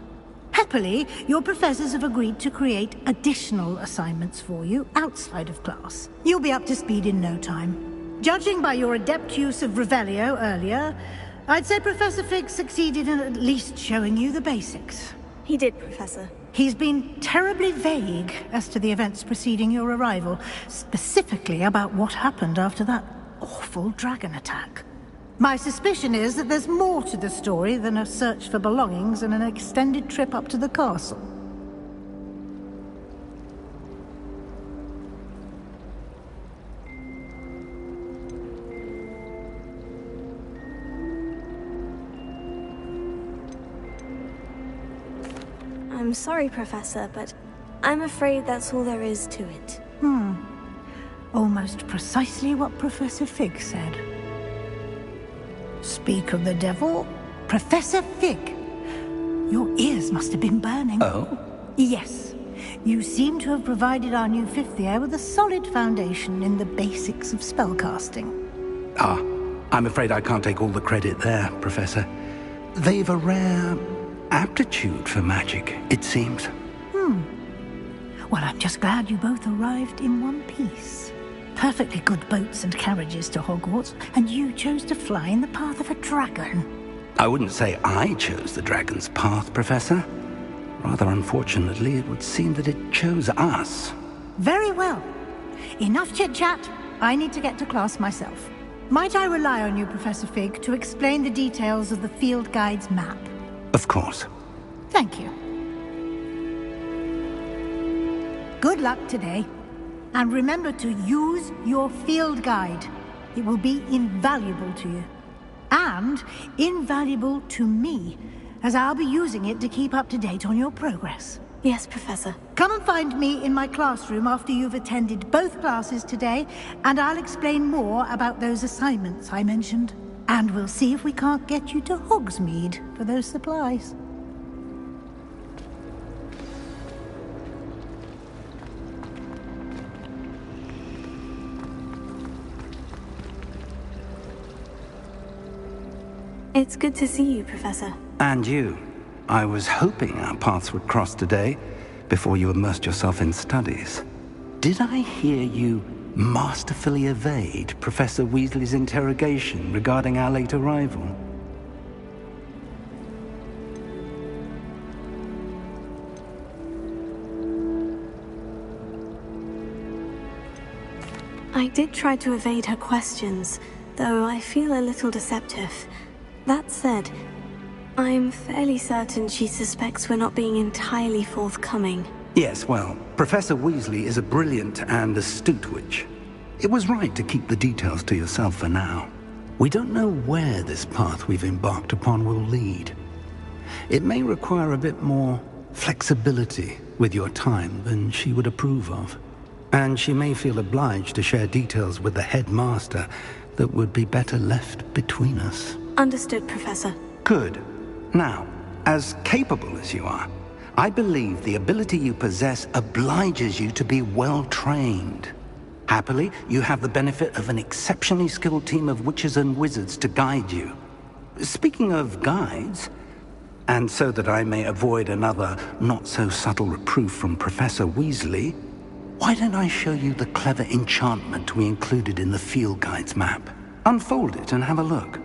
S9: Happily, your professors have agreed to create additional assignments for you outside of class. You'll be up to speed in no time. Judging by your adept use of Revelio earlier, I'd say Professor Fig succeeded in at least showing you the basics.
S1: He did, Professor.
S9: He's been terribly vague as to the events preceding your arrival, specifically about what happened after that awful dragon attack. My suspicion is that there's more to the story than a search for belongings and an extended trip up to the castle.
S1: I'm sorry, Professor, but I'm afraid that's all there is to it.
S9: Almost precisely what Professor Fig said. Speak of the devil, Professor Fig. Your ears must have been burning.
S3: Oh?
S9: Yes. You seem to have provided our new fifth year with a solid foundation in the basics of spellcasting.
S8: Ah, I'm afraid I can't take all the credit there, Professor. They've a rare aptitude for magic, it seems.
S9: Well, I'm just glad you both arrived in one piece. Perfectly good boats and carriages to Hogwarts, and you chose to fly in the path of a dragon.
S8: I wouldn't say I chose the dragon's path, Professor. Rather unfortunately, it would seem that it chose us.
S9: Very well. Enough chit-chat. I need to get to class myself. Might I rely on you, Professor Fig, to explain the details of the field guide's map?
S8: Of course.
S9: Thank you. Good luck today. And remember to use your field guide. It will be invaluable to you. And invaluable to me, as I'll be using it to keep up to date on your progress.
S1: Yes, Professor.
S9: Come and find me in my classroom after you've attended both classes today, and I'll explain more about those assignments I mentioned. And we'll see if we can't get you to Hogsmeade for those supplies.
S1: It's good to see you, Professor.
S8: And you. I was hoping our paths would cross today, before you immersed yourself in studies. Did I hear you masterfully evade Professor Weasley's interrogation regarding our late arrival?
S1: I did try to evade her questions, though I feel a little deceptive. That said, I'm fairly certain she suspects we're not being entirely forthcoming.
S2: Yes, well, Professor Weasley is a brilliant and astute witch. It was right to keep the details to yourself for now. We don't know where this path we've embarked upon will lead. It may require a bit more flexibility with your time than she would approve of. And she may feel obliged to share details with the headmaster that would be better left between us.
S1: Understood, Professor.
S2: Good. Now, as capable as you are, I believe the ability you possess obliges you to be well-trained. Happily, you have the benefit of an exceptionally skilled team of witches and wizards to guide you. Speaking of guides, and so that I may avoid another not-so-subtle reproof from Professor Weasley, why don't I show you the clever enchantment we included in the field guide's map? Unfold it and have a look.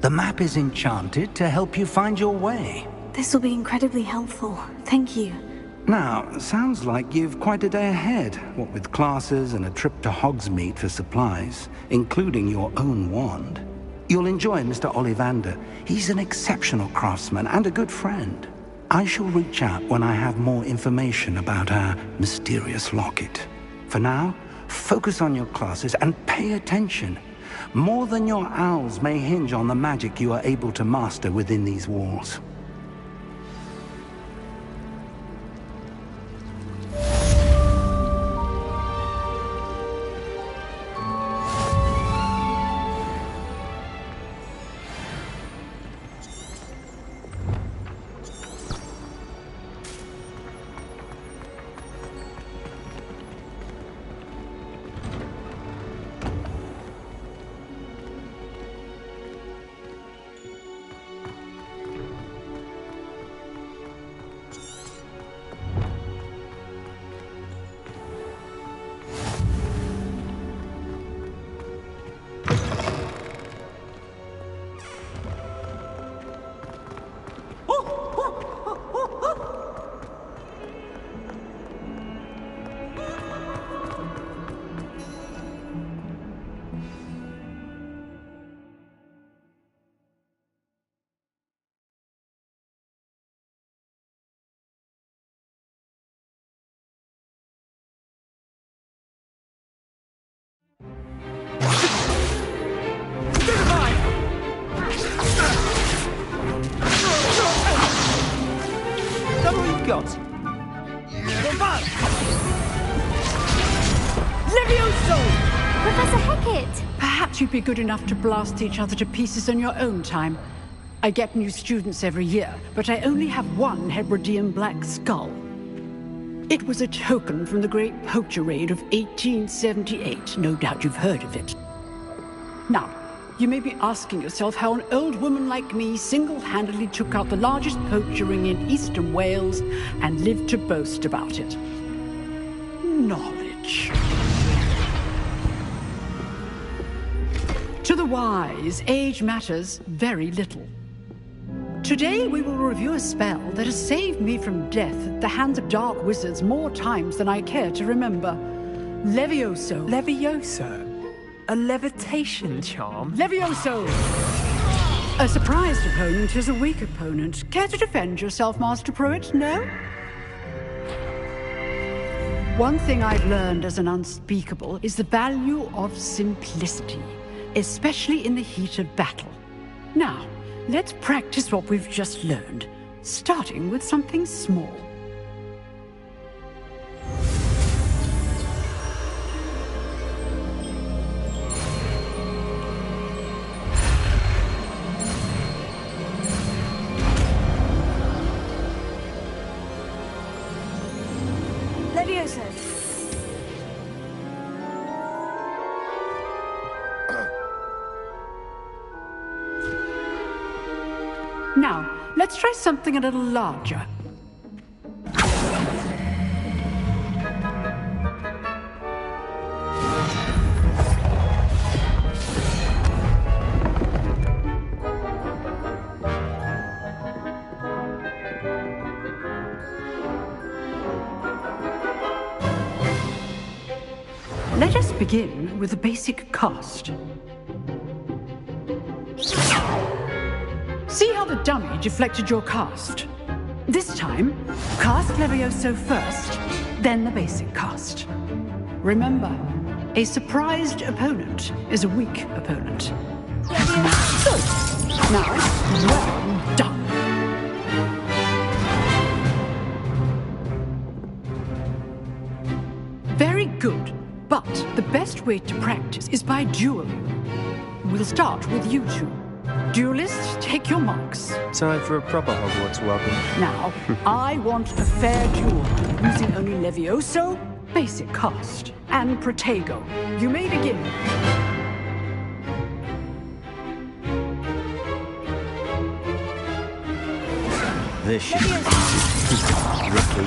S2: The map is enchanted to help you find your way.
S1: This will be incredibly helpful. Thank you.
S2: Now, sounds like you've quite a day ahead, what with classes and a trip to Hogsmeade for supplies, including your own wand. You'll enjoy Mr. Ollivander. He's an exceptional craftsman and a good friend. I shall reach out when I have more information about our mysterious locket. For now, focus on your classes and pay attention. More than your owls may hinge on the magic you are able to master within these walls.
S17: You'd be good enough to blast each other to pieces in your own time. I get new students every year, but I only have one Hebridean black skull. It was a token from the Great Poacher Raid of 1878. No doubt you've heard of it. Now, you may be asking yourself how an old woman like me single-handedly took out the largest poacher ring in eastern Wales and lived to boast about it. Knowledge. To the wise, age matters very little. Today we will review a spell that has saved me from death at the hands of dark wizards more times than I care to remember. Levioso.
S18: Levioso? A levitation charm?
S17: Levioso! A surprised opponent is a weak opponent. Care to defend yourself, Master Pruitt? No? One thing I've learned as an unspeakable is the value of simplicity, especially in the heat of battle. Now, let's practice what we've just learned, starting with something small.
S1: Levioso.
S17: Now, let's try something a little larger. Let us begin with the basic cast. See how the dummy deflected your cast? This time, cast Levioso first, then the basic cast. Remember, a surprised opponent is a weak opponent. Good. Now, well done. Very good, but the best way to practice is by dueling. We'll start with you two. Duelists, take your marks.
S18: Time for a proper Hogwarts welcome.
S17: Now, I want a fair duel, using only Levioso, basic cast, and Protego. You may begin.
S18: This should be lucky.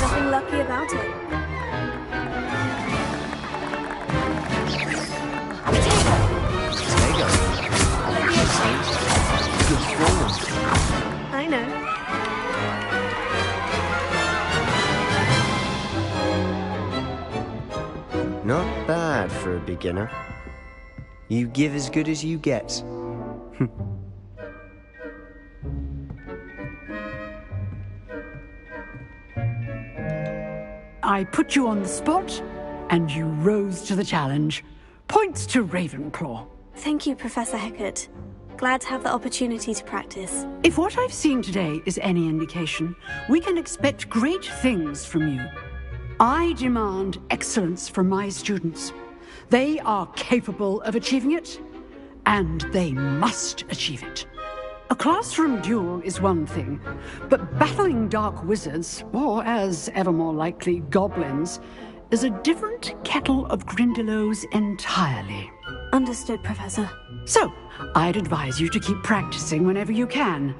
S1: Nothing lucky about it.
S18: Good form.
S1: I know.
S18: Not bad for a beginner. You give as good as you get.
S17: I put you on the spot, and you rose to the challenge. Points to Ravenclaw.
S1: Thank you, Professor Hecat. Glad to have the opportunity to practice.
S17: If what I've seen today is any indication, we can expect great things from you. I demand excellence from my students. They are capable of achieving it, and they must achieve it. A classroom duel is one thing, but battling dark wizards, or as ever more likely, goblins, is a different kettle of Grindylows entirely.
S1: Understood, Professor.
S17: So, I'd advise you to keep practicing whenever you can.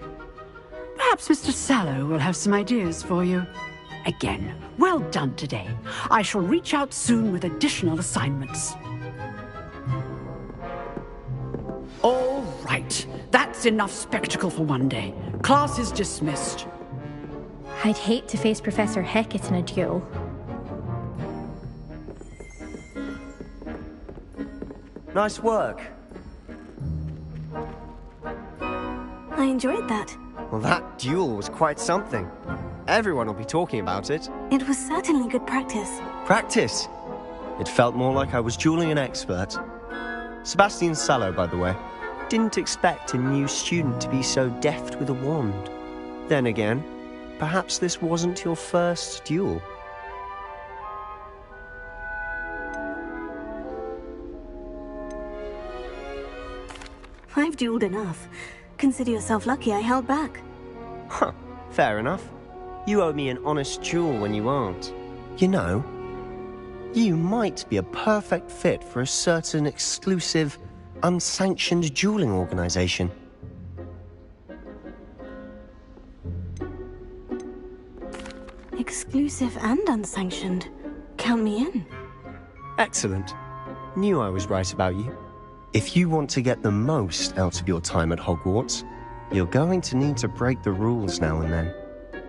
S17: Perhaps Mr. Sallow will have some ideas for you. Again, well done today. I shall reach out soon with additional assignments. All right, that's enough spectacle for one day. Class is dismissed.
S14: I'd hate to face Professor Hecat in a duel.
S18: Nice work.
S1: I enjoyed that.
S18: Well, that duel was quite something. Everyone will be talking about it.
S1: It was certainly good practice.
S18: Practice? It felt more like I was dueling an expert. Sebastian Sallow, by the way. Didn't expect a new student to be so deft with a wand. Then again, perhaps this wasn't your first duel.
S1: I've dueled enough. Consider yourself lucky I held back.
S18: Huh, fair enough. You owe me an honest jewel when you aren't. You know, you might be a perfect fit for a certain exclusive, unsanctioned dueling organization.
S1: Exclusive and unsanctioned. Count me in.
S18: Excellent. Knew I was right about you. If you want to get the most out of your time at Hogwarts, you're going to need to break the rules now and then.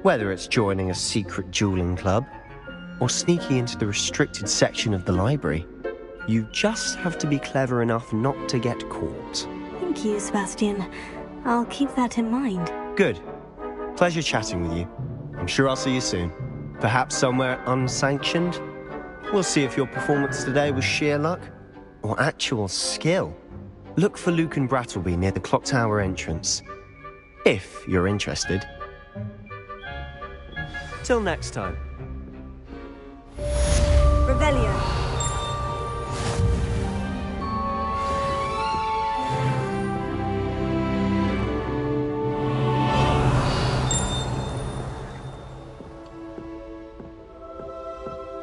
S18: Whether it's joining a secret dueling club, or sneaking into the restricted section of the library, you just have to be clever enough not to get caught.
S1: Thank you, Sebastian. I'll keep that in mind.
S18: Good. Pleasure chatting with you. I'm sure I'll see you soon. Perhaps somewhere unsanctioned? We'll see if your performance today was sheer luck or actual skill. Look for Luke and Brattleby near the clock tower entrance, if you're interested. Till next time.
S1: Revelio.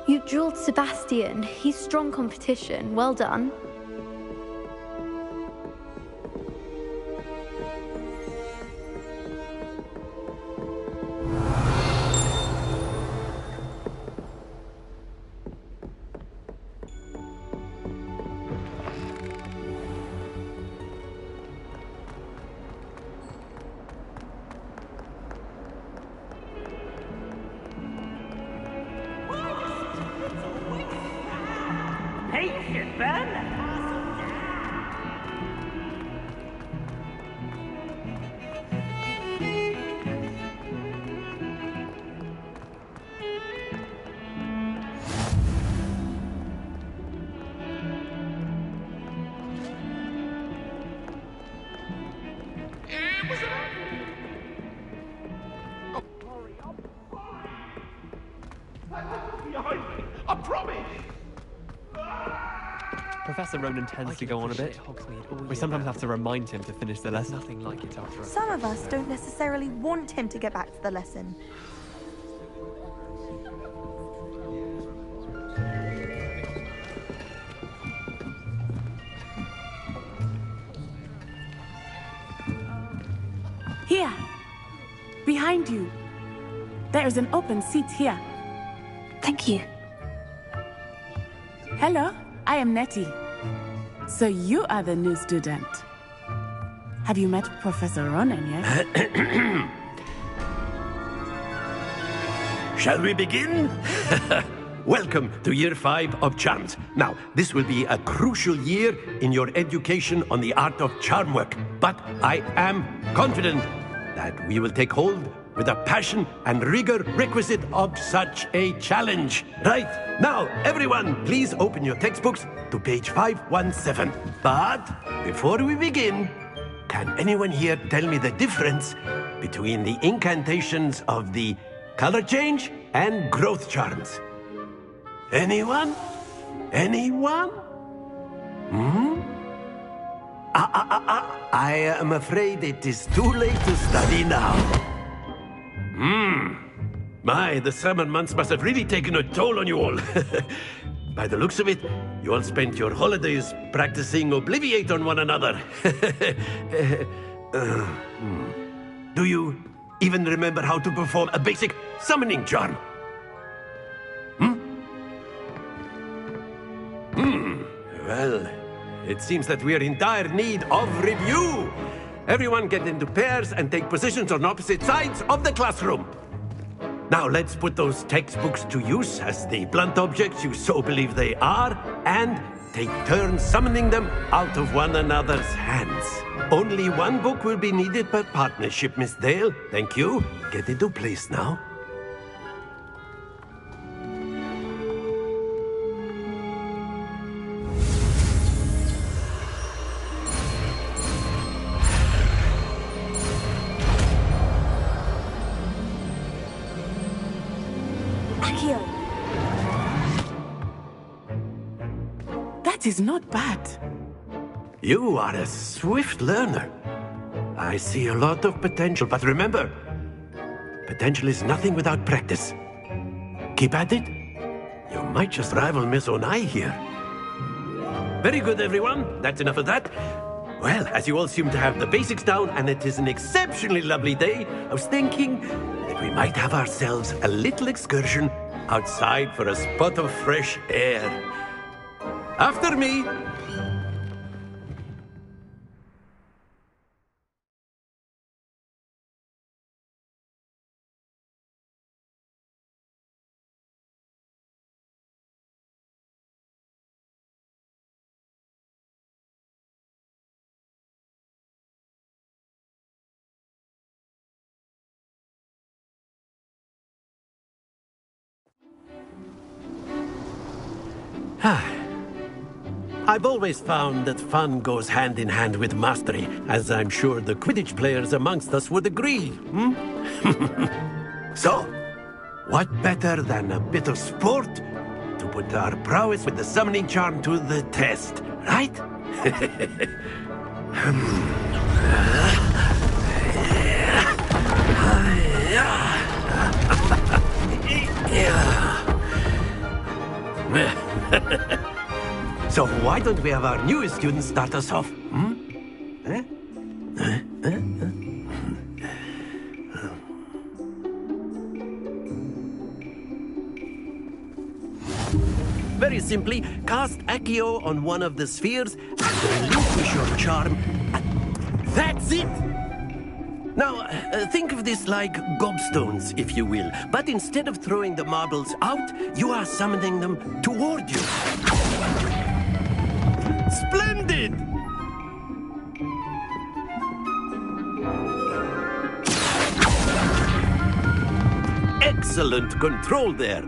S14: You drilled Sebastian. He's strong competition. Well done.
S2: Patient, Ben!
S19: I promise!
S20: Professor Ronan tends to go on a bit. We sometimes have to remind him to finish the lesson. Nothing like it after.
S15: Some of us don't necessarily want him to get back to the lesson.
S21: Here! Behind you! There is an open seat here.
S1: Thank you.
S21: Hello, I am Nettie. So you are the new student. Have you met Professor Ronan yet?
S6: Shall we begin? Welcome to Year 5 of Charms. Now, this will be a crucial year in your education on the art of charm work. But I am confident that we will take hold with the passion and rigor requisite of such a challenge. Right, now, everyone, please open your textbooks to page 517. But before we begin, can anyone here tell me the difference between the incantations of the color change and growth charms? Anyone? Anyone? I am afraid it is too late to study now. My, the summer months must have really taken a toll on you all. By the looks of it, you all spent your holidays practicing Obliviate on one another. Do you even remember how to perform a basic summoning charm? Well, it seems that we are in dire need of review. Everyone get into pairs and take positions on opposite sides of the classroom. Now let's put those textbooks to use as the blunt objects you so believe they are, and take turns summoning them out of one another's hands. Only one book will be needed per partnership, Miss Dale. Thank you. Get into place now.
S21: That is not bad.
S6: You are a swift learner. I see a lot of potential, but remember, Potential is nothing without practice. Keep at it. You might just rival Miss Onai here. Very good, everyone. That's enough of that. Well, as you all seem to have the basics down, and it is an exceptionally lovely day, I was thinking that we might have ourselves a little excursion outside for a spot of fresh air. After me. I've always found that fun goes hand in hand with mastery, as I'm sure the Quidditch players amongst us would agree. So, what better than a bit of sport to put our prowess with the summoning charm to the test, right? So why don't we have our newest student start us off? Very simply, cast Accio on one of the spheres and relinquish your charm. That's it! Now, think of this like gobstones, if you will. But instead of throwing the marbles out, you are summoning them toward you. Splendid! Excellent control there.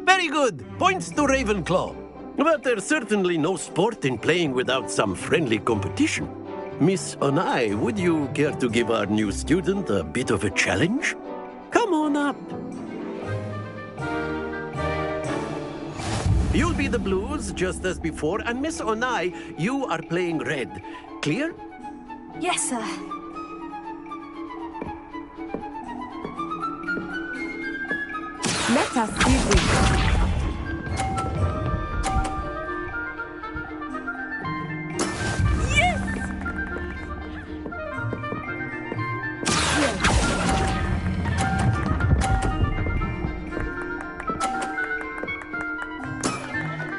S6: Very good. Points to Ravenclaw. But there's certainly no sport in playing without some friendly competition. Miss Onai, would you care to give our new student a bit of a challenge? Come on up. You'll be the blues, just as before, and Miss Onai, you are playing red. Clear?
S1: Yes, sir.
S21: Let us see this.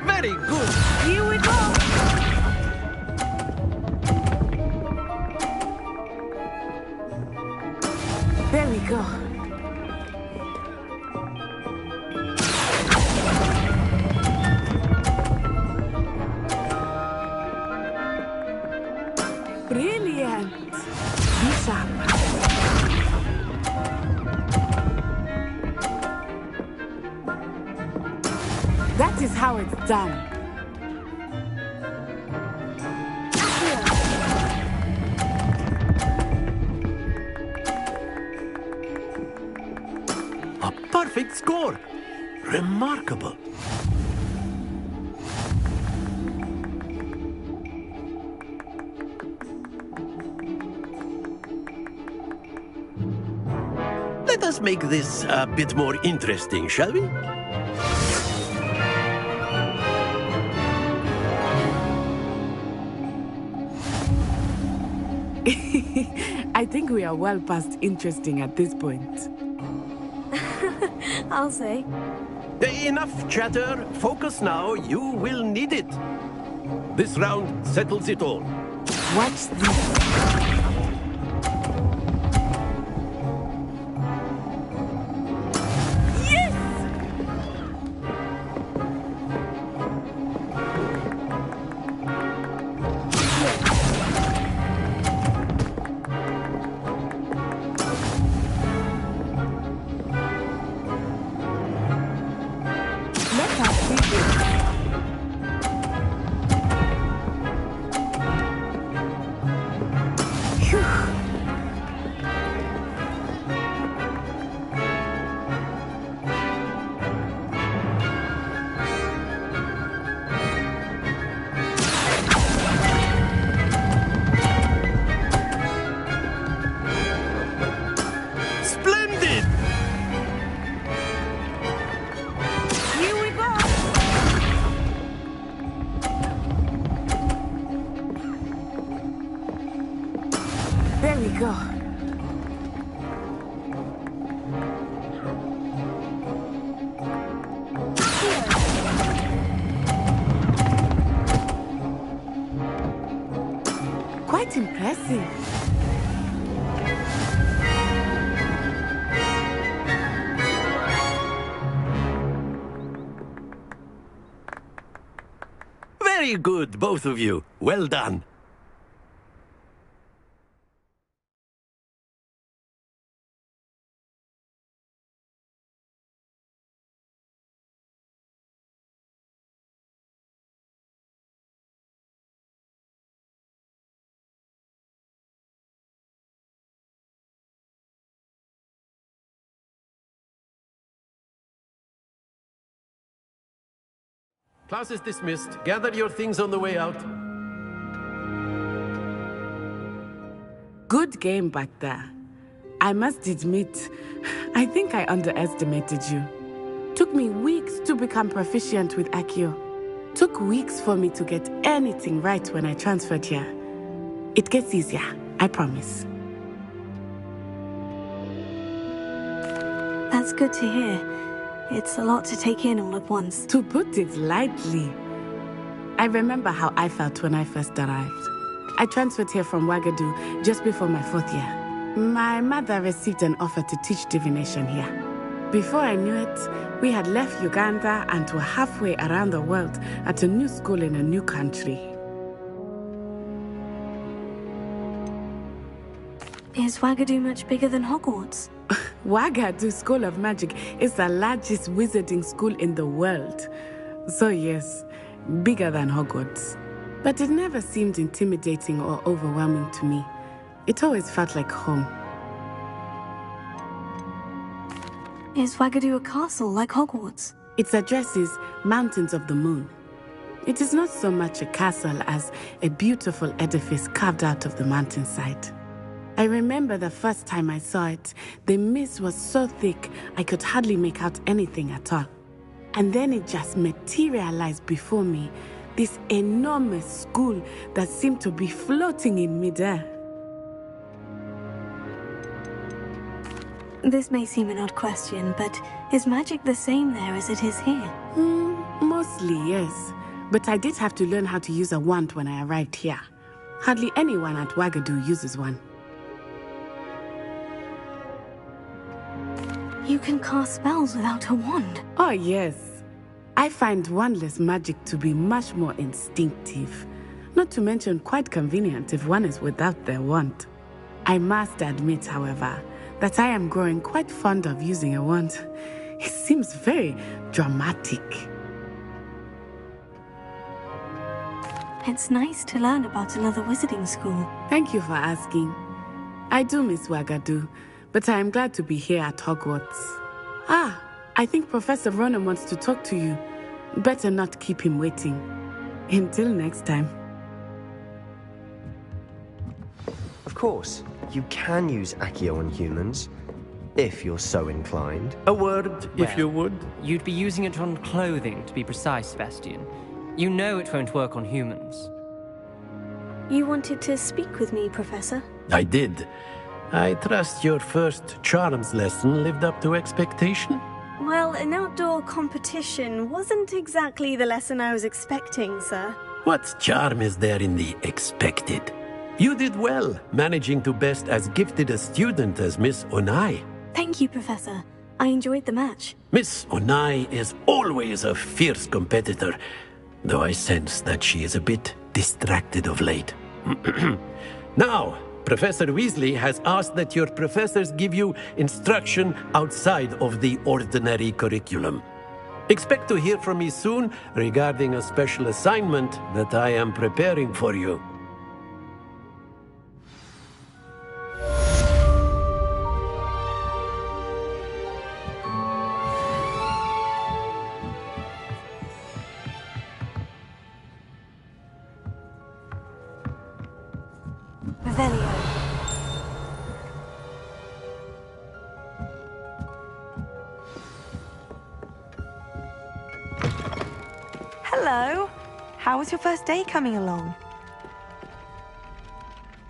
S6: Very good.
S21: Here we go. There we go. Brilliant. Be sharp. That is how it's done.
S6: A perfect score. Remarkable. Let us make this a bit more interesting, shall we?
S21: I think we are well past interesting at this point.
S1: I'll say.
S6: Enough chatter. Focus now. You will need it. This round settles it all.
S21: Watch this. There we go. Quite impressive.
S6: Very good, both of you. Well done.
S7: Class is dismissed. Gather your things on the way out.
S21: Good game back there. I must admit, I think I underestimated you. Took me weeks to become proficient with Accio. Took weeks for me to get anything right when I transferred here. It gets easier, I promise.
S1: That's good to hear. It's a lot to take in all at once.
S21: To put it lightly, I remember how I felt when I first arrived. I transferred here from Ouagadougou just before my 4th year. My mother received an offer to teach divination here. Before I knew it, we had left Uganda and were halfway around the world at a new school in a new country.
S1: Is Ouagadougou much bigger than Hogwarts?
S21: Ouagadougou School of Magic is the largest wizarding school in the world. So yes, bigger than Hogwarts. But it never seemed intimidating or overwhelming to me. It always felt like home.
S1: Is Ouagadougou a castle like Hogwarts?
S21: Its address is Mountains of the Moon. It is not so much a castle as a beautiful edifice carved out of the mountainside. I remember the first time I saw it, the mist was so thick I could hardly make out anything at all. And then it just materialized before me, this enormous school that seemed to be floating in midair.
S1: This may seem an odd question, but is magic the same there as it is here?
S21: Mostly, yes. But I did have to learn how to use a wand when I arrived here. Hardly anyone at Ouagadougou uses one.
S1: You can cast spells without a wand?
S21: Oh, yes. I find wandless magic to be much more instinctive. Not to mention quite convenient if one is without their wand. I must admit, however, that I am growing quite fond of using a wand. It seems very dramatic.
S1: It's nice to learn about another wizarding school.
S21: Thank you for asking. I do miss Ouagadougou, but I am glad to be here at Hogwarts. Ah, I think Professor Ronan wants to talk to you. Better not keep him waiting. Until next time.
S18: Of course, you can use Accio on humans, if you're so inclined.
S7: A word, if you would.
S22: You'd be using it on clothing, to be precise, Sebastian. You know it won't work on humans.
S1: You wanted to speak with me, Professor?
S7: I did. I trust your first charms lesson lived up to expectation?
S1: Well, an outdoor competition wasn't exactly the lesson I was expecting, sir.
S7: What charm is there in the expected? You did well, managing to best as gifted a student as Miss Onai.
S1: Thank you, Professor. I enjoyed the match.
S7: Miss Onai is always a fierce competitor, though I sense that she is a bit distracted of late. Now, Professor Weasley has asked that your professors give you instruction outside of the ordinary curriculum. Expect to hear from me soon regarding a special assignment that I am preparing for you.
S15: Hello. How was your first day coming along?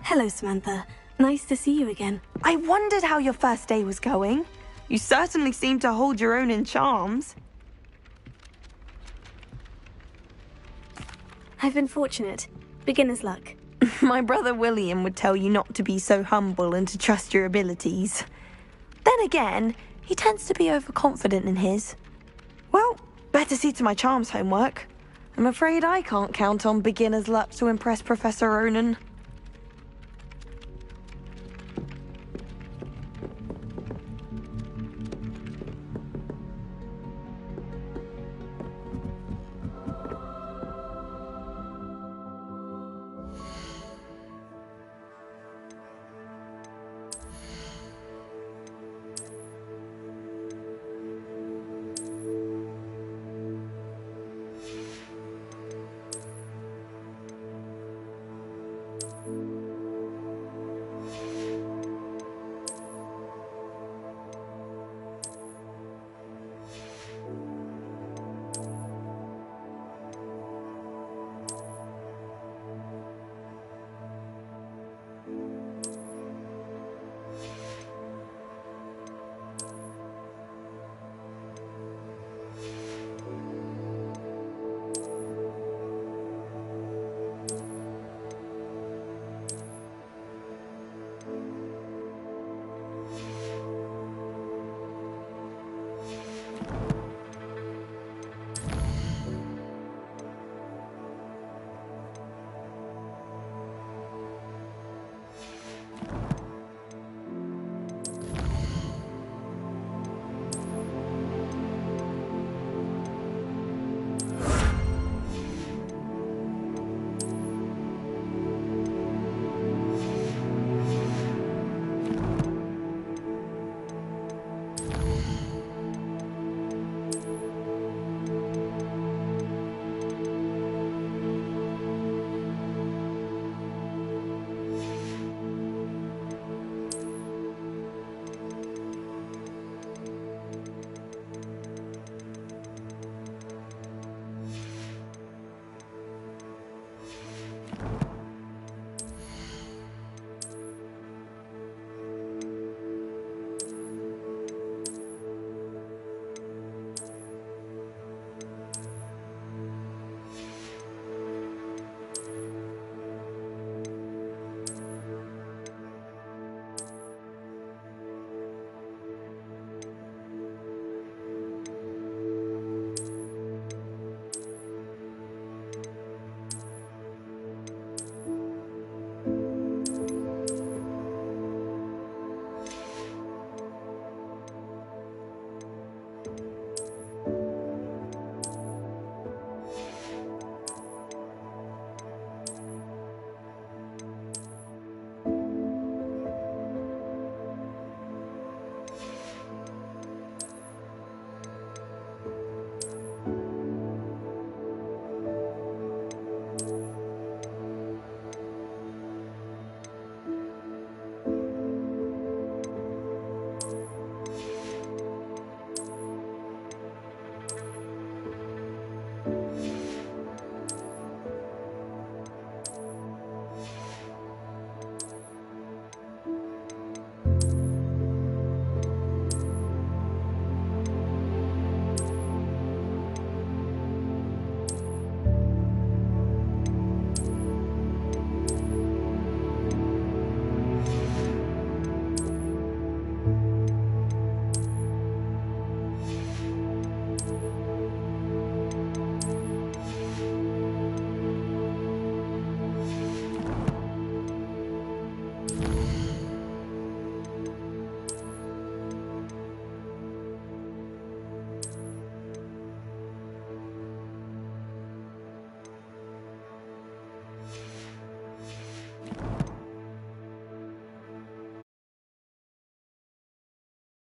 S1: Hello, Samantha. Nice to see you again.
S15: I wondered how your first day was going. You certainly seem to hold your own in charms.
S1: I've been fortunate. Beginner's luck.
S15: My brother William would tell you not to be so humble and to trust your abilities. Then again, he tends to be overconfident in his. Well, better see to my charms homework. I'm afraid I can't count on beginner's luck to impress Professor Ronan.